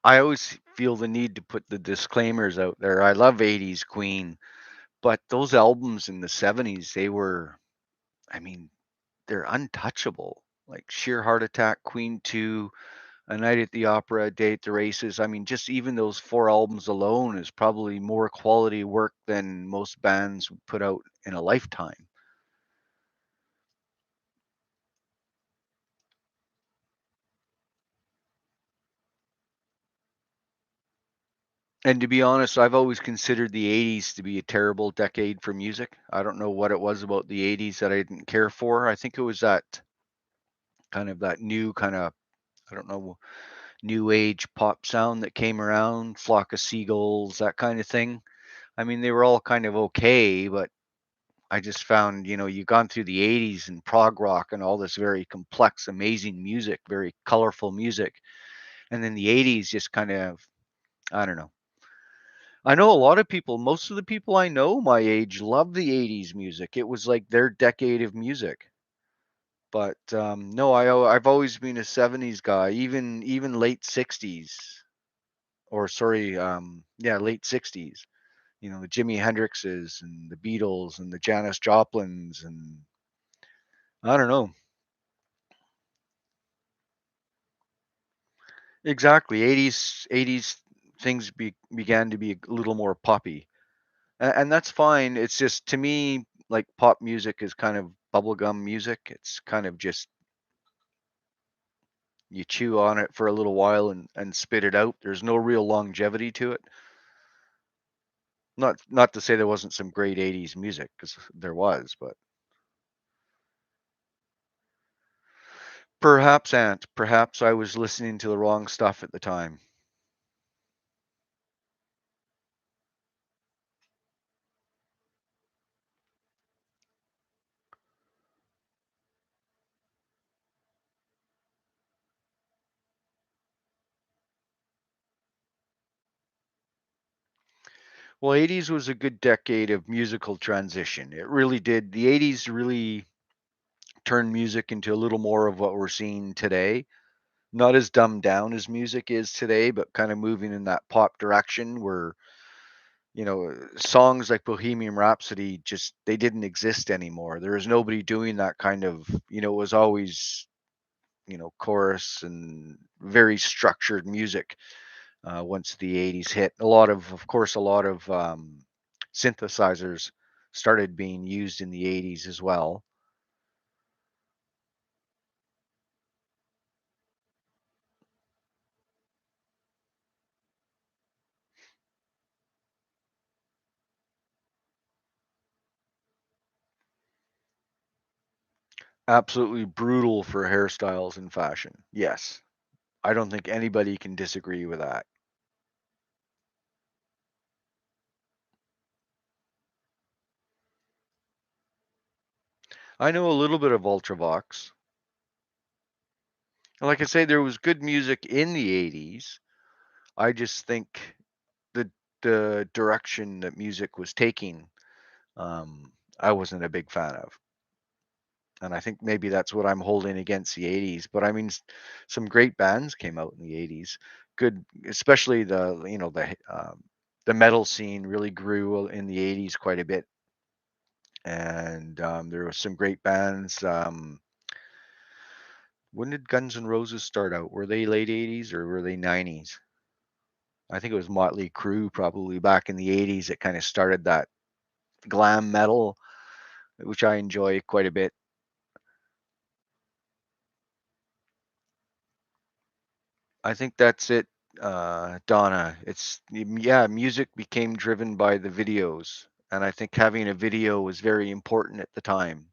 I always feel the need to put the disclaimers out there. I love 80s Queen, but those albums in the 70s, they were, I mean, they're untouchable. Like Sheer Heart Attack, Queen 2, A Night at the Opera, Day at the Races. I mean, just even those four albums alone is probably more quality work than most bands would put out in a lifetime. And to be honest, I've always considered the 80s to be a terrible decade for music. I don't know what it was about the 80s that I didn't care for. I think it was that new kind of, I don't know, new age pop sound that came around, Flock of Seagulls, that kind of thing. I mean, they were all kind of okay, but I just found, you've gone through the 80s and prog rock and all this very complex, amazing music, very colorful music. And then the 80s just kind of, I don't know. I know a lot of people, most of the people I know my age love the 80s music. It was like their decade of music. But no, I've always been a 70s guy, even late 60s, or sorry, yeah, late 60s. The Jimi Hendrixes and the Beatles and the Janis Joplins and I don't know. Exactly. 80s things began to be a little more poppy. And that's fine. It's just to me like pop music is kind of bubblegum music. It's kind of just you chew on it for a little while and spit it out. There's no real longevity to it. Not to say there wasn't some great 80s music cuz there was, but perhaps Aunt, perhaps I was listening to the wrong stuff at the time. Well, 80s was a good decade of musical transition. It really did. The 80s really turned music into a little more of what we're seeing today. Not as dumbed down as music is today, but kind of moving in that pop direction where, songs like Bohemian Rhapsody just they didn't exist anymore. There was nobody doing that kind of, it was always, chorus and very structured music. Once the 80s hit, of course, a lot of synthesizers started being used in the 80s as well. Absolutely brutal for hairstyles and fashion. Yes. I don't think anybody can disagree with that. I know a little bit of Ultravox. Like I say, there was good music in the 80s. I just think the the direction that music was taking, um, I wasn't a big fan of. And I think maybe that's what I'm holding against the 80s. But I mean, some great bands came out in the 80s. Good, especially the metal scene really grew in the 80s quite a bit. And there were some great bands. When did Guns N' Roses start out? Were they late 80s or were they 90s? I think it was Motley Crue probably back in the 80s that kind of started that glam metal, which I enjoy quite a bit. I think that's it, Donna. Yeah, music became driven by the videos, and I think having a video was very important at the time.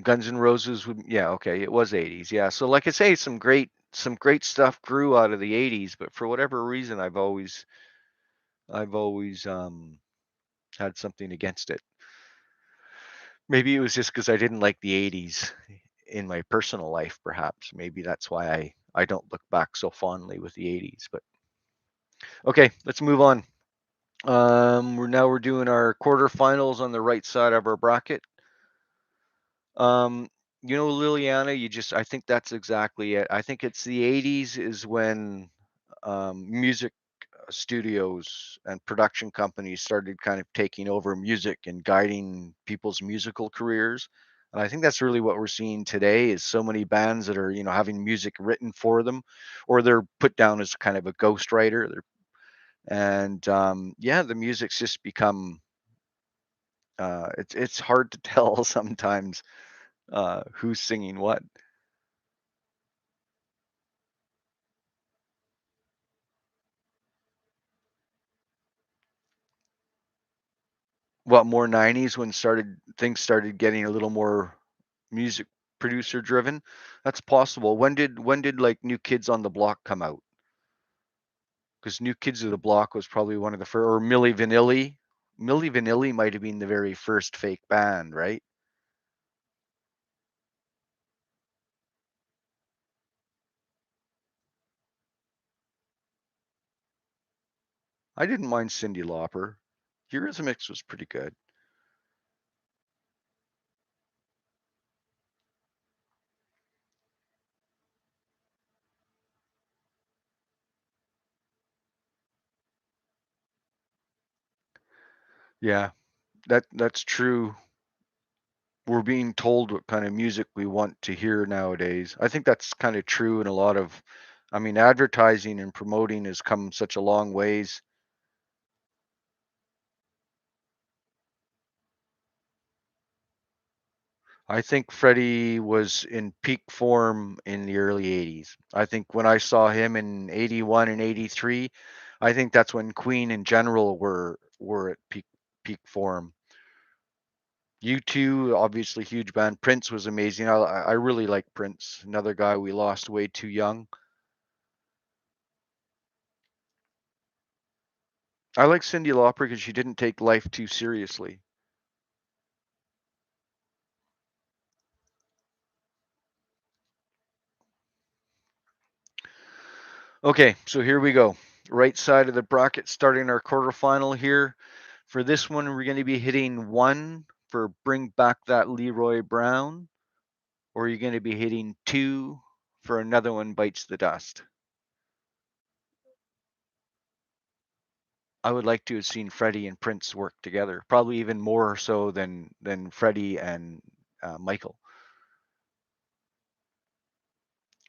Guns N' Roses would, yeah, okay, it was 80s, yeah. So like I say, some great stuff grew out of the 80s, but for whatever reason, I've always had something against it. Maybe it was just because I didn't like the 80s in my personal life, perhaps. Maybe that's why I don't look back so fondly with the 80s. But okay, let's move on. We're doing our quarterfinals on the right side of our bracket. Um, Liliana, I think that's exactly it. I think it's the 80s is when music studios and production companies started kind of taking over music and guiding people's musical careers. And I think that's really what we're seeing today is so many bands that are, having music written for them, or they're put down as kind of a ghostwriter. And yeah, the music's just become it's hard to tell sometimes who's singing what. What more 90s when started things started getting a little more music producer driven? That's possible. When did like New Kids on the Block come out? Because New Kids of the Block was probably one of the first, or Milli Vanilli. Milli Vanilli might have been the very first fake band, right? I didn't mind Cyndi Lauper. Eurythmics was pretty good. Yeah, that's true. We're being told what kind of music we want to hear nowadays. I think that's kind of true in a lot of, I mean, advertising and promoting has come such a long ways. I think Freddie was in peak form in the early 80s. I think when I saw him in 81 and 83, I think that's when Queen in general were at peak form. U2, obviously huge band. Prince was amazing. I really like Prince. Another guy we lost way too young. I like Cyndi Lauper because she didn't take life too seriously. Okay, so here we go. Right side of the bracket, starting our quarterfinal here. For this one, we're going to be hitting 1 for Bring Back That Leroy Brown, or you're going to be hitting 2 for Another One Bites the Dust. I would like to have seen Freddie and Prince work together, probably even more so than Freddie and Michael.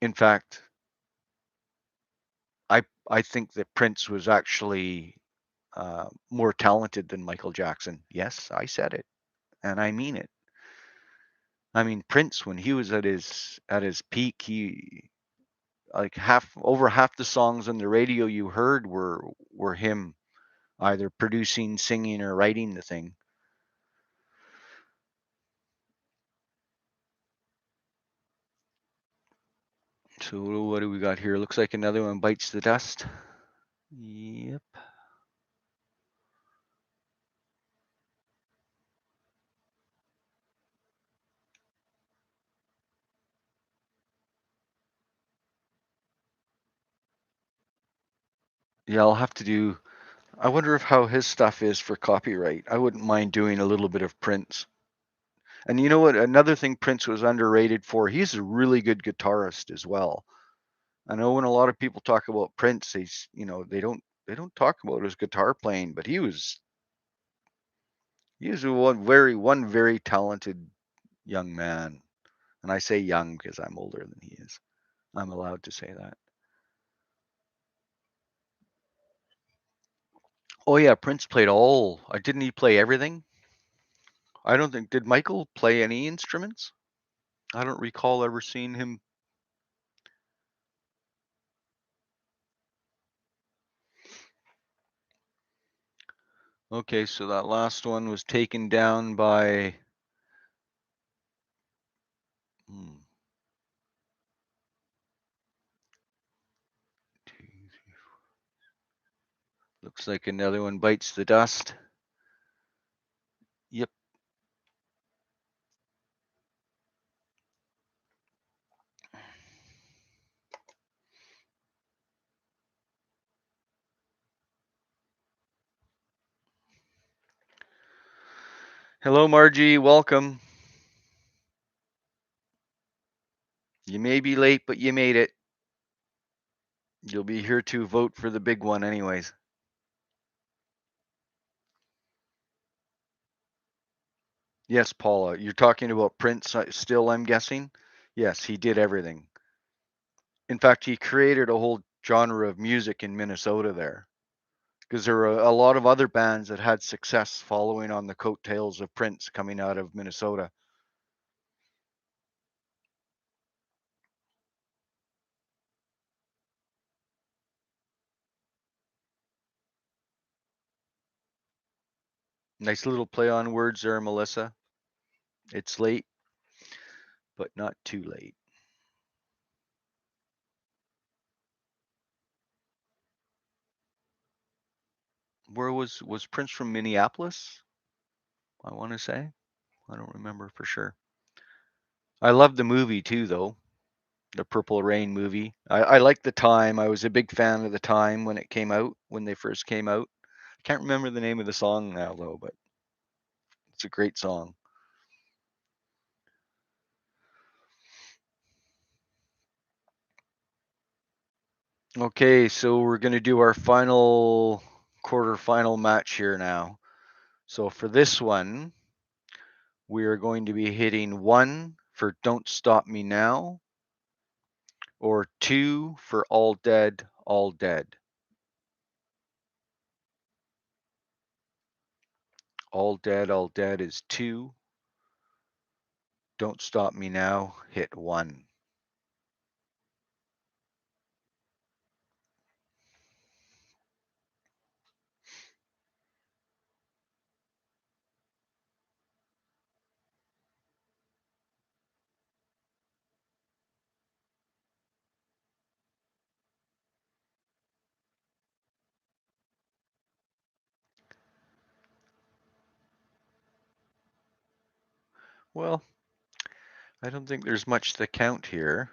In fact, I think that Prince was actually more talented than Michael Jackson. Yes, I said it, and I mean it. I mean, Prince, when he was at his peak, he like half the songs on the radio you heard were him either producing, singing, or writing the thing. So what do we got here? Looks like Another One Bites the Dust. Yep. Yeah, I'll have to do. I wonder if how his stuff is for copyright. I wouldn't mind doing a little bit of Prince. And you know what? Another thing Prince was underrated for, he's a really good guitarist as well. I know when a lot of people talk about Prince, they don't talk about his guitar playing, but he was one very talented young man. And I say young because I'm older than he is. I'm allowed to say that. Oh yeah, Prince played all. Didn't he play everything? I don't think did Michael play any instruments? I don't recall ever seeing him. Okay, so that last one was taken down by. Hmm, looks like Another One Bites the Dust. Yep. Hello, Margie. Welcome. You may be late, but you made it. You'll be here to vote for the big one, anyways. Yes, Paula. You're talking about Prince still, I'm guessing? Yes, he did everything. In fact, he created a whole genre of music in Minnesota there. Because there were a lot of other bands that had success following on the coattails of Prince coming out of Minnesota. Nice little play on words there, Melissa. It's late, but not too late. Where was Prince from Minneapolis? I want to say. I don't remember for sure. I love the movie too, though. The Purple Rain movie. I like the time. I was a big fan of the time when it came out, when they first came out. I can't remember the name of the song now, though, but it's a great song. Okay, so we're going to do our final quarterfinal match here now. So for this one, we are going to be hitting 1 for Don't Stop Me Now, or 2 for All Dead, All Dead. All Dead is 2. Don't Stop Me Now, hit 1. Well, I don't think there's much to count here.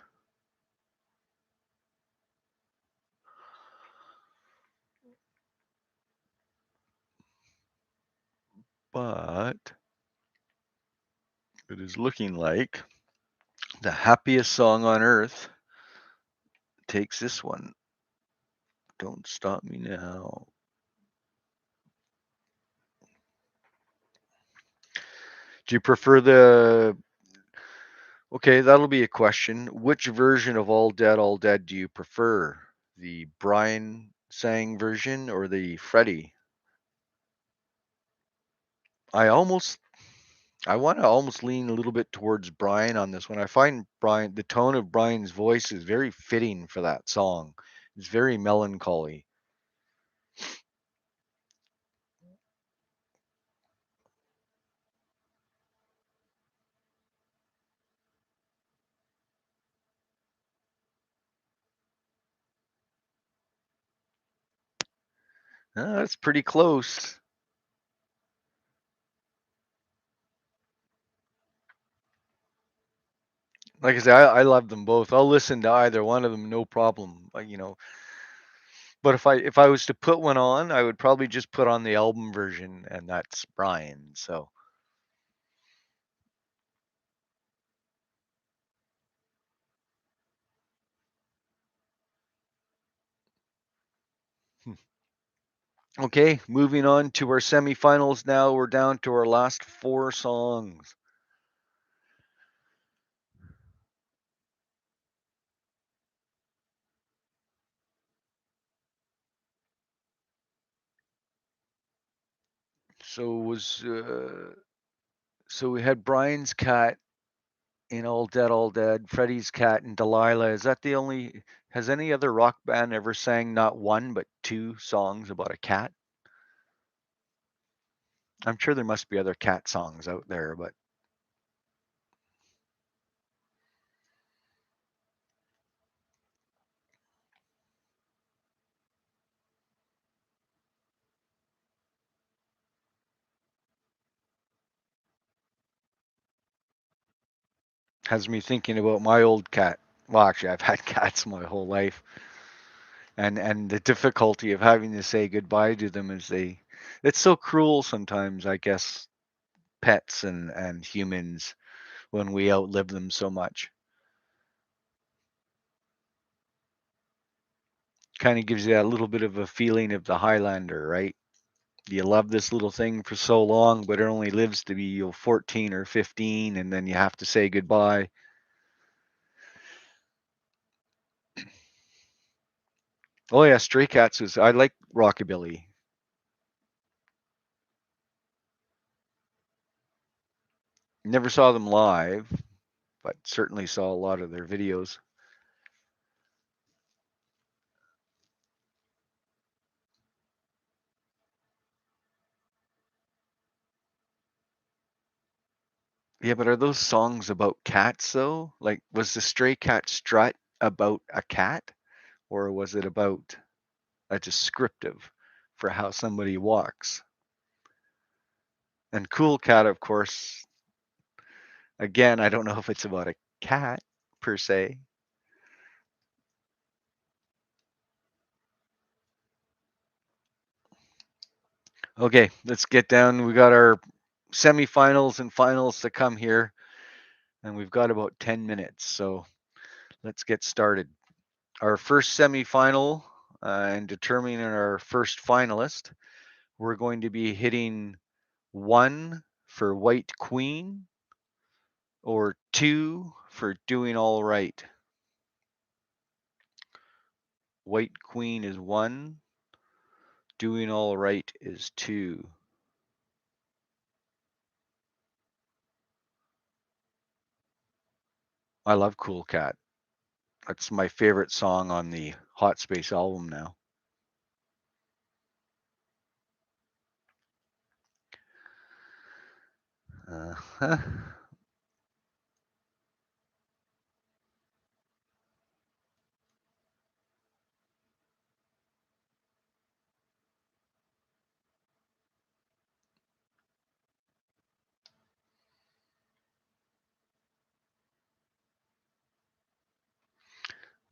But it is looking like the happiest song on earth takes this one. Don't Stop Me Now. Do you prefer the. Okay, that'll be a question. Which version of All Dead do you prefer? The Brian sang version or the Freddie? I almost I want to almost lean a little bit towards Brian on this one. I find the tone of Brian's voice is very fitting for that song. It's very melancholy. That's pretty close. Like I say, I love them both. I'll listen to either one of them, no problem. But if I was to put one on, I would probably just put on the album version, and that's Brian. So okay, moving on to our semifinals now. We're down to our last four songs. So was so we had Brian's Cat in All Dead, Freddie's Cat and Delilah. Is that the only? Has any other rock band ever sang not one but two songs about a cat? I'm sure there must be other cat songs out there, but has me thinking about my old cat. Well, actually, I've had cats my whole life, and the difficulty of having to say goodbye to them as they. It's so cruel sometimes, I guess. Pets and humans when we outlive them so much. Kind of gives you that little bit of a feeling of the Highlander, right? You love this little thing for so long, but it only lives to be 14 or 15, and then you have to say goodbye. Oh yeah, Stray Cats is. I like rockabilly. Never saw them live, but certainly saw a lot of their videos. Yeah, but are those songs about cats though? Like, was the Stray Cat Strut about a cat, or was it about a descriptive for how somebody walks? And Cool Cat, of course, again, I don't know if it's about a cat per se. Okay, let's get down. We got our semifinals and finals to come here, and we've got about 10 minutes. So let's get started. Our first semifinal and determining our first finalist, we're going to be hitting 1 for White Queen or 2 for Doing All Right. White Queen is 1, Doing All Right is 2. I love Cool Cat. That's my favorite song on the Hot Space album now. Uh-huh.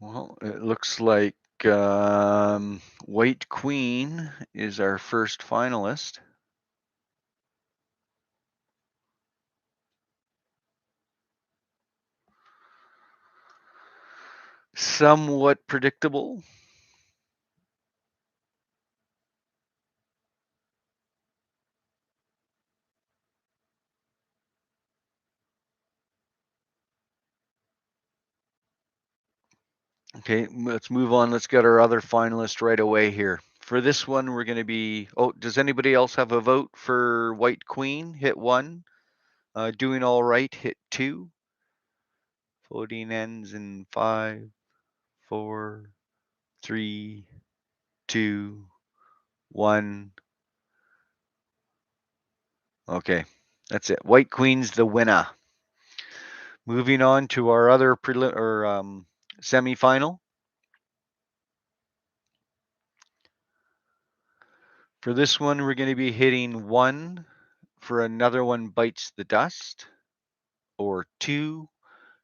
Well, it looks like White Queen is our first finalist. somewhat predictable. Okay, let's move on. Let's get our other finalist right away here. For this one, we're going to be. Oh, does anybody else have a vote for White Queen? Hit 1. Doing All Right, hit 2. Voting ends in 5, 4, 3, 2, 1. Okay, that's it. White Queen's the winner. Moving on to our other semifinal. For this one, we're going to be hitting 1 for Another One Bites the Dust, or 2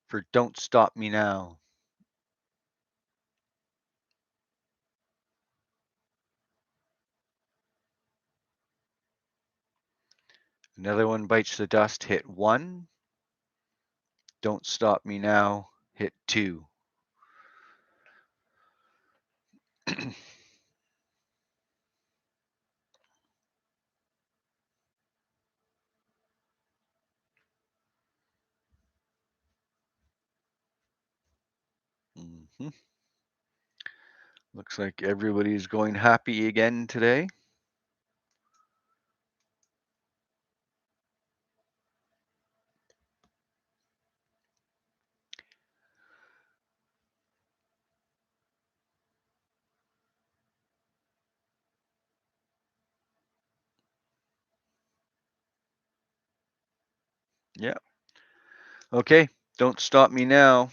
for Don't Stop Me Now. Another One Bites the Dust, hit 1. Don't Stop Me Now, hit 2. Mhm. Looks like everybody's going happy again today. Yeah. Okay, Don't Stop Me Now.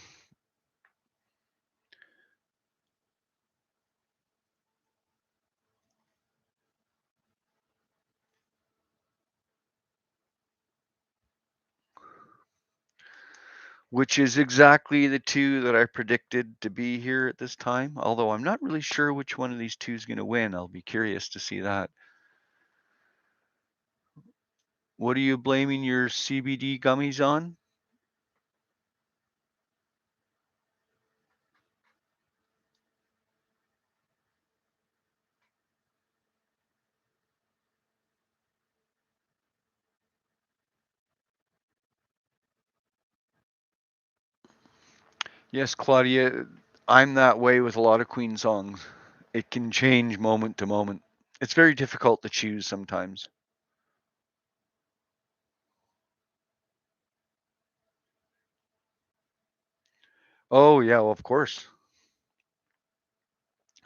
Which is exactly the 2 that I predicted to be here at this time, although I'm not really sure which one of these 2 is going to win. I'll be curious to see that. What are you blaming your CBD gummies on? Yes, Claudia, I'm that way with a lot of Queen songs. It can change moment to moment. It's very difficult to choose sometimes. Oh, yeah, well, of course.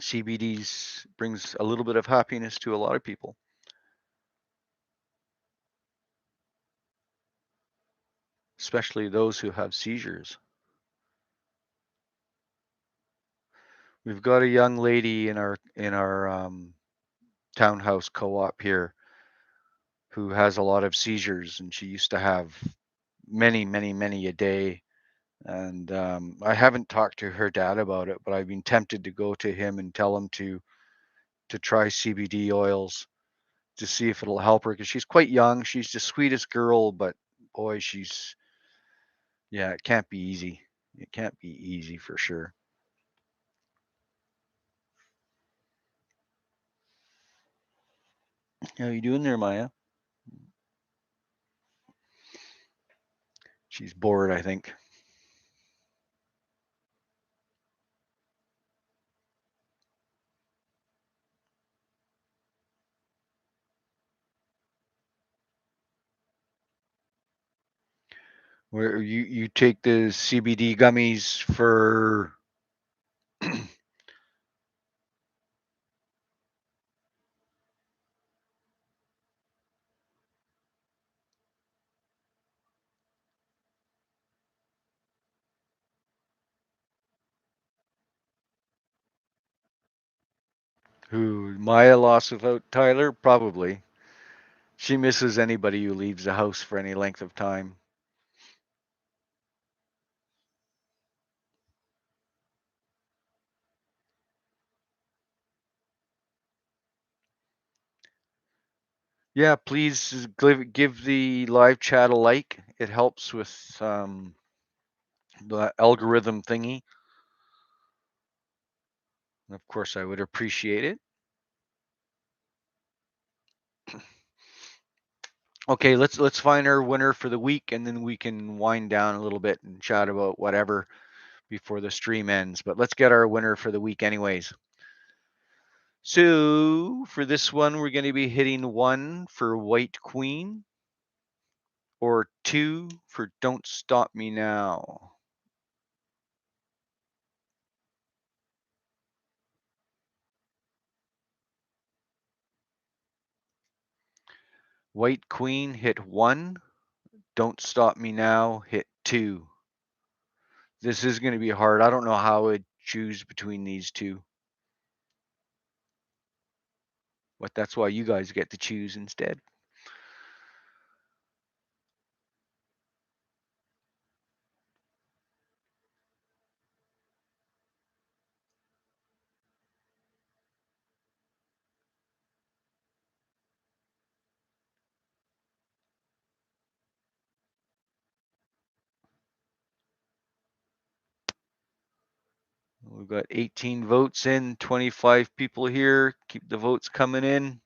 CBDs brings a little bit of happiness to a lot of people, especially those who have seizures. We've got a young lady in our townhouse co-op here who has a lot of seizures, and she used to have many a day. And I haven't talked to her dad about it, but I've been tempted to go to him and tell him to try CBD oils to see if it'll help her, because she's quite young. She's the sweetest girl, but boy, yeah, it can't be easy. It can't be easy for sure. How you doing there, Maya? She's bored, I think. Where you take the CBD gummies for who Maya lost without Tyler? Probably. She misses anybody who leaves the house for any length of time. Yeah, please give the live chat a like. It helps with the algorithm thingy. Of course, I would appreciate it. Okay, let's find our winner for the week, and then we can wind down a little bit and chat about whatever before the stream ends. But let's get our winner for the week, anyways. So for this one, we're going to be hitting 1 for White Queen, or 2 for Don't Stop Me Now. White Queen hit 1. Don't Stop Me Now hit 2. This is going to be hard. I don't know how I would choose between these two. But that's why you guys get to choose instead. We've got 18 votes in, 25 people here. Keep the votes coming in.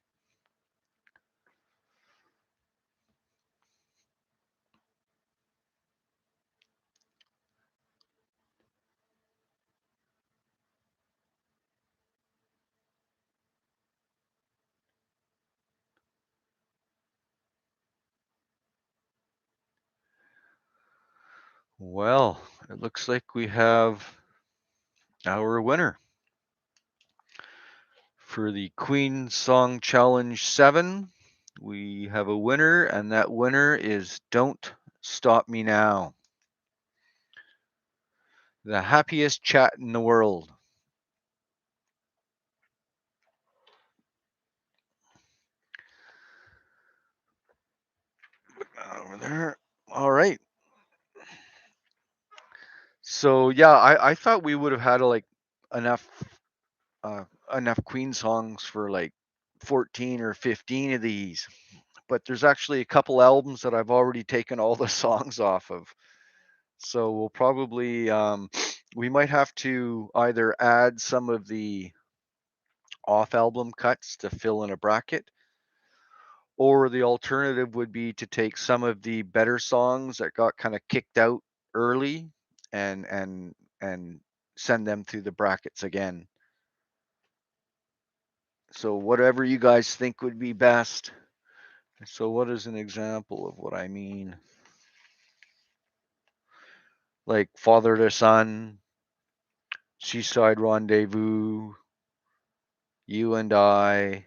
Well, it looks like we have our winner for the Queen Song Challenge 7. We have a winner, and that winner is Don't Stop Me Now. The happiest chat in the world. Over there. All right. So yeah, I thought we would have had like enough uh, enough Queen songs for like 14 or 15 of these, but there's actually a couple albums that I've already taken all the songs off of. So we'll probably we might have to either add some of the off album cuts to fill in a bracket, or the alternative would be to take some of the better songs that got kind of kicked out early and send them through the brackets again. So whatever you guys think would be best. So what is an example of what I mean? Like Father to Son, Seaside Rendezvous, You and I,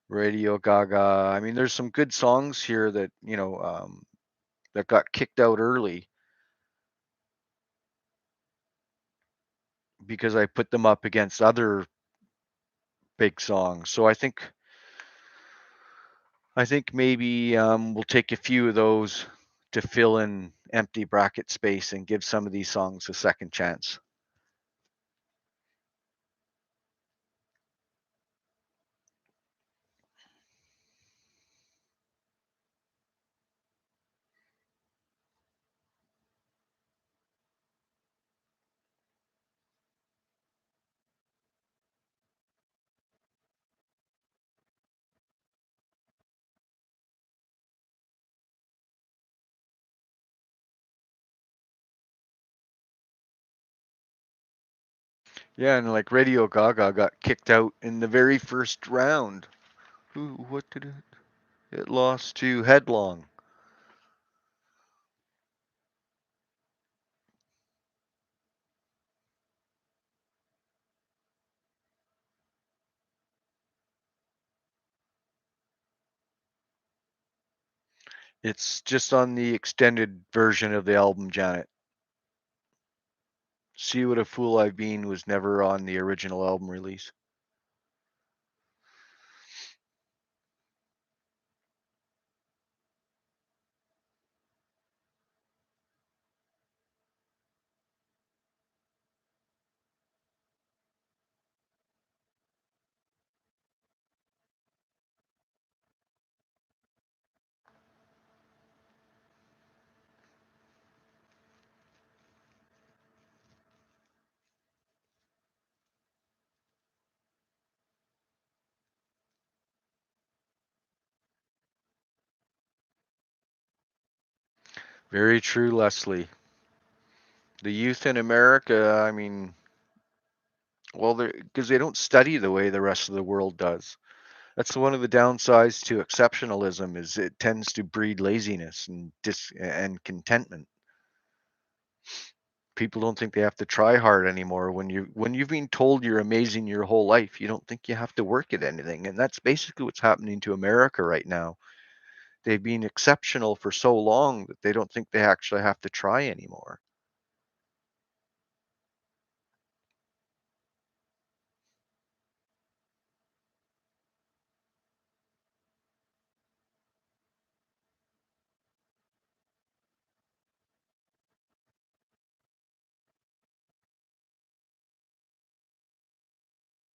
Radio Gaga. I mean, there's some good songs here that, that got kicked out early because I put them up against other big songs. So I think maybe we'll take a few of those to fill in empty bracket space and give some of these songs a second chance. Yeah, and like Radio Gaga got kicked out in the very first round. What did it? It lost to Headlong. It's just on the extended version of the album, Janet. See What a Fool I've Been was never on the original album release. Very true, Leslie. The youth in America, I mean, well, because they don't study the way the rest of the world does. That's one of the downsides to exceptionalism is it tends to breed laziness and and contentment. People don't think they have to try hard anymore. When you've been told you're amazing your whole life, you don't think you have to work at anything. And that's basically what's happening to America right now. They've been exceptional for so long that they don't think they actually have to try anymore.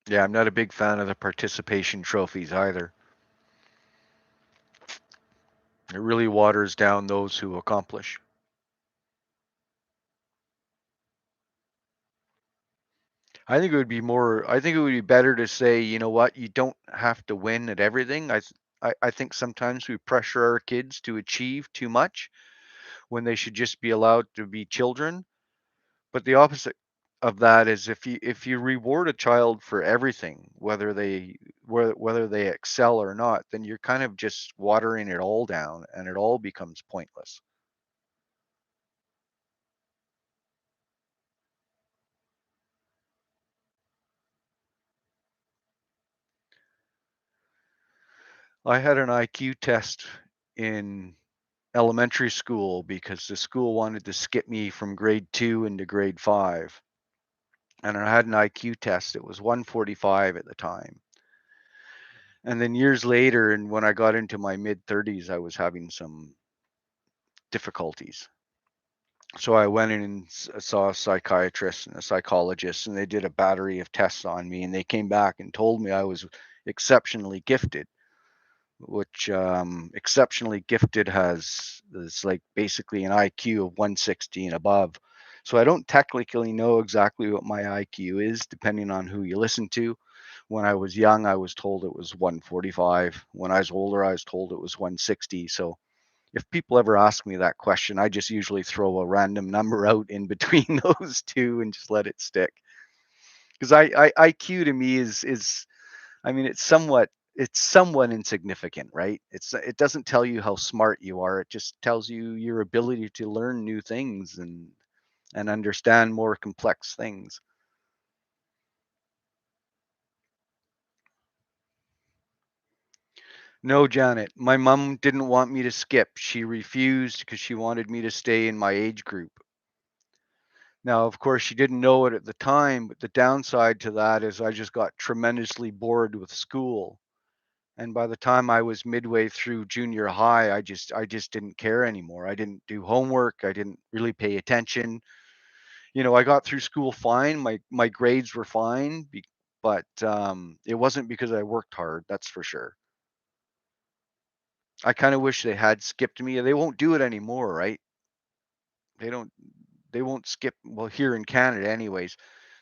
Yeah, I'm not a big fan of the participation trophies either. It really waters down those who accomplish. I think it would be better to say, you know what, you don't have to win at everything. I think sometimes we pressure our kids to achieve too much when they should just be allowed to be children. But the opposite of that is if you reward a child for everything, whether they excel or not, then you're kind of just watering it all down and it all becomes pointless. I had an IQ test in elementary school because the school wanted to skip me from grade 2 into grade 5. And I had an IQ test. It was 145 at the time. And then years later, and when I got into my mid 30s, I was having some difficulties. So I went in and saw a psychiatrist and a psychologist, and they did a battery of tests on me. And they came back and told me I was exceptionally gifted, which exceptionally gifted has is like basically an IQ of 160 and above. So I don't technically know exactly what my IQ is, depending on who you listen to. When I was young, I was told it was 145. When I was older, I was told it was 160. So if people ever ask me that question, I just usually throw a random number out in between those two and just let it stick. Because IQ to me is I mean, it's somewhat insignificant, right? It doesn't tell you how smart you are. It just tells you your ability to learn new things and understand more complex things. No, Janet, my mom didn't want me to skip. She refused because she wanted me to stay in my age group. Now, of course, she didn't know it at the time, but the downside to that is I just got tremendously bored with school. And by the time I was midway through junior high, I just didn't care anymore. I didn't do homework. I didn't really pay attention. I got through school fine. My grades were fine, but it wasn't because I worked hard. That's for sure. I kind of wish they had skipped me. They won't do it anymore, right? They don't. They won't skip. Well, here in Canada, anyways,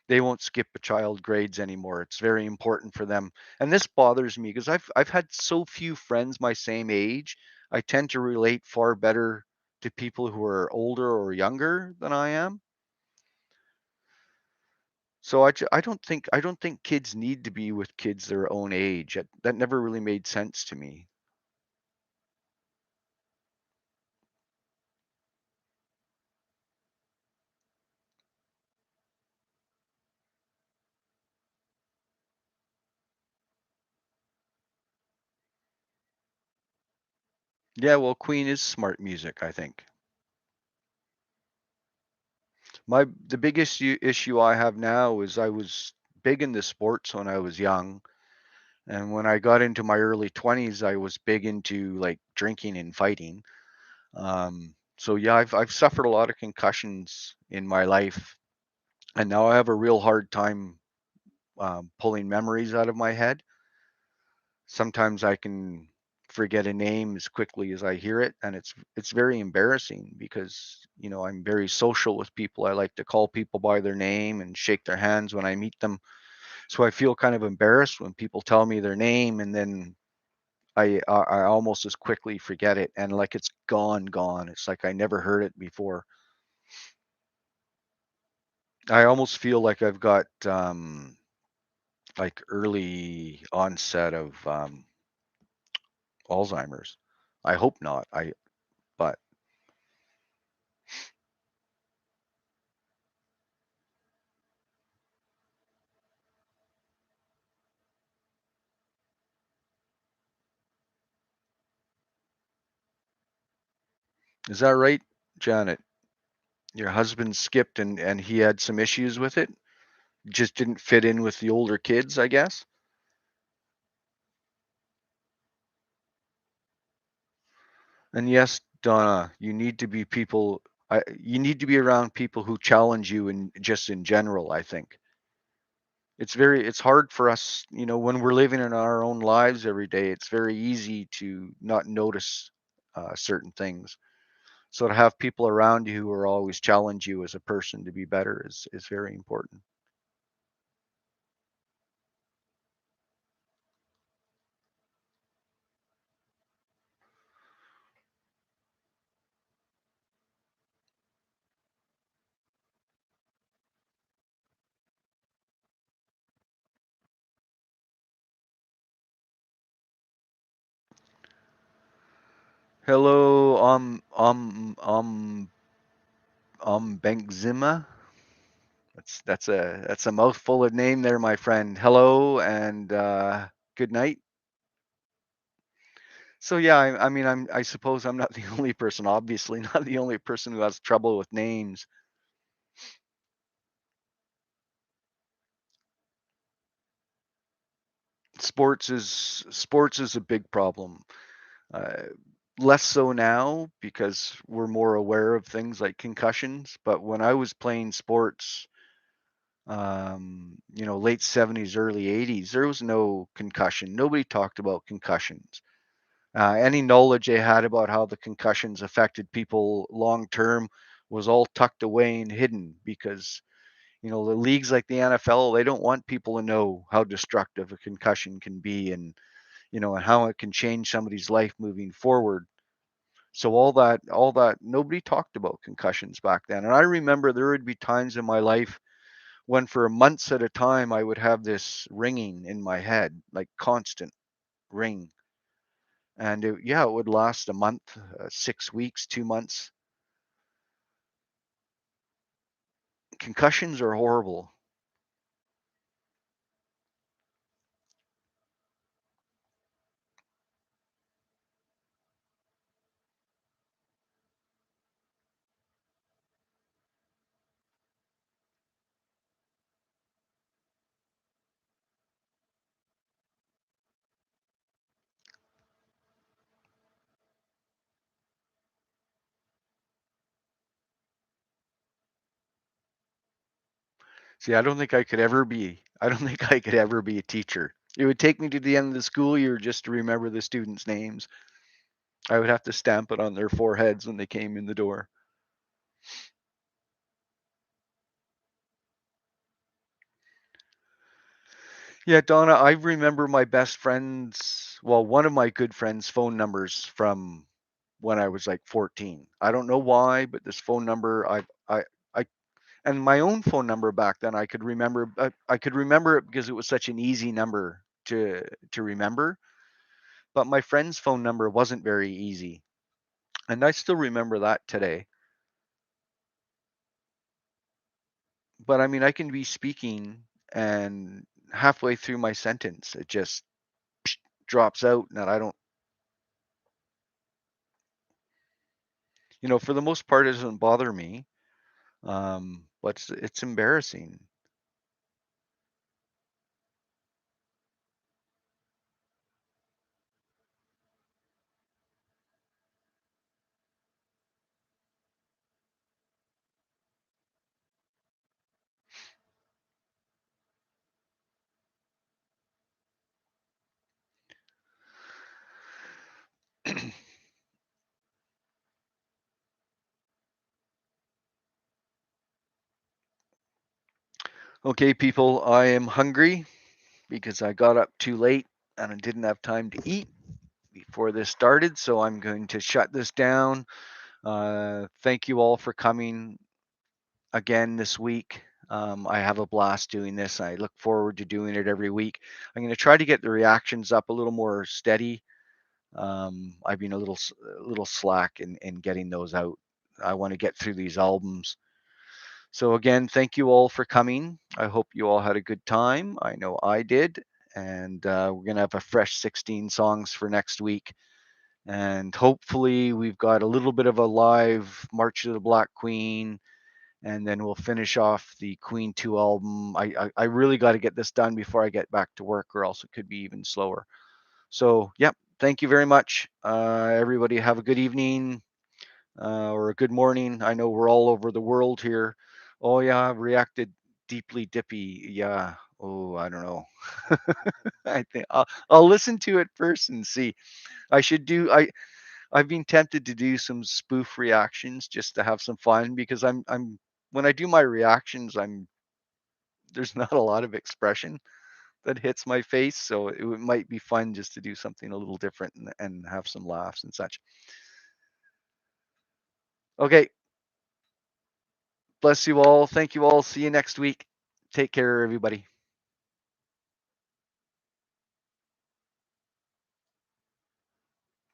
they won't skip a child grades anymore. It's very important for them. And this bothers me because I've had so few friends my same age. I tend to relate far better to people who are older or younger than I am. So I don't think kids need to be with kids their own age. That never really made sense to me. Yeah, well, Queen is smart music, I think. The biggest issue I have now is I was big into sports when I was young. And when I got into my early 20s, I was big into like drinking and fighting. So yeah, I've suffered a lot of concussions in my life, and now I have a real hard time pulling memories out of my head. Sometimes I can forget a name as quickly as I hear it, and it's very embarrassing because I'm very social with people. I like to call people by their name and shake their hands when I meet them. So I feel kind of embarrassed when people tell me their name and then I almost as quickly forget it, and like it's gone. It's like I never heard it before. I almost feel like I've got like early onset of Alzheimer's. I hope not. But is that right, Janet? Your husband skipped and he had some issues with it. Just didn't fit in with the older kids, I guess. And yes, Donna, you need to be around people who challenge you and just in general, I think. It's hard for us, when we're living in our own lives every day, it's very easy to not notice certain things. So to have people around you who are always challenge you as a person to be better is very important. Hello, Bengzima. That's a mouthful of name there, my friend. Hello and good night. So yeah, I mean, I suppose I'm not the only person, obviously not the only person who has trouble with names. Sports is a big problem. Uh, Less so now because we're more aware of things like concussions. But when I was playing sports, late 70s, early 80s, there was no concussion. Nobody talked about concussions. Any knowledge they had about how the concussions affected people long term was all tucked away and hidden because the leagues like the NFL, they don't want people to know how destructive a concussion can be and how it can change somebody's life moving forward. So all that nobody talked about concussions back then. And I remember there would be times in my life when for months at a time I would have this ringing in my head, like constant ring. And it would last a month, 6 weeks, 2 months. Concussions are horrible. See, I don't think I could ever be a teacher. It would take me to the end of the school year just to remember the students' names. I would have to stamp it on their foreheads when they came in the door. Yeah, Donna, I remember my best friend's, well, one of my good friends' phone numbers from when I was like 14. I don't know why, but this phone number, I, and my own phone number back then, I could remember. I could remember it because it was such an easy number to remember. But my friend's phone number wasn't very easy, and I still remember that today. But I mean, I can be speaking, and halfway through my sentence, it just drops out, and I don't. For the most part, it doesn't bother me. But it's embarrassing. Okay, people, I am hungry because I got up too late and I didn't have time to eat. before this started, so I'm going to shut this down. Thank you all for coming again this week. I have a blast doing this. I look forward to doing it every week. I'm going to try to get the reactions up a little more steady. I've been a little slack in getting those out. I want to get through these albums. So again, thank you all for coming. I hope you all had a good time. I know I did. And we're going to have a fresh 16 songs for next week. And hopefully we've got a little bit of a live March of the Black Queen, and then we'll finish off the Queen 2 album. I really got to get this done before I get back to work, or else it could be even slower. So, yep, thank you very much. Everybody have a good evening or a good morning. I know we're all over the world here. Oh, yeah, I've reacted deeply dippy. Yeah. Oh, I don't know. I think I'll listen to it first and see. I should do. I've been tempted to do some spoof reactions just to have some fun, because I'm when I do my reactions, there's not a lot of expression that hits my face, so it might be fun just to do something a little different and have some laughs and such. Okay, bless you all. Thank you all. See you next week. Take care, everybody.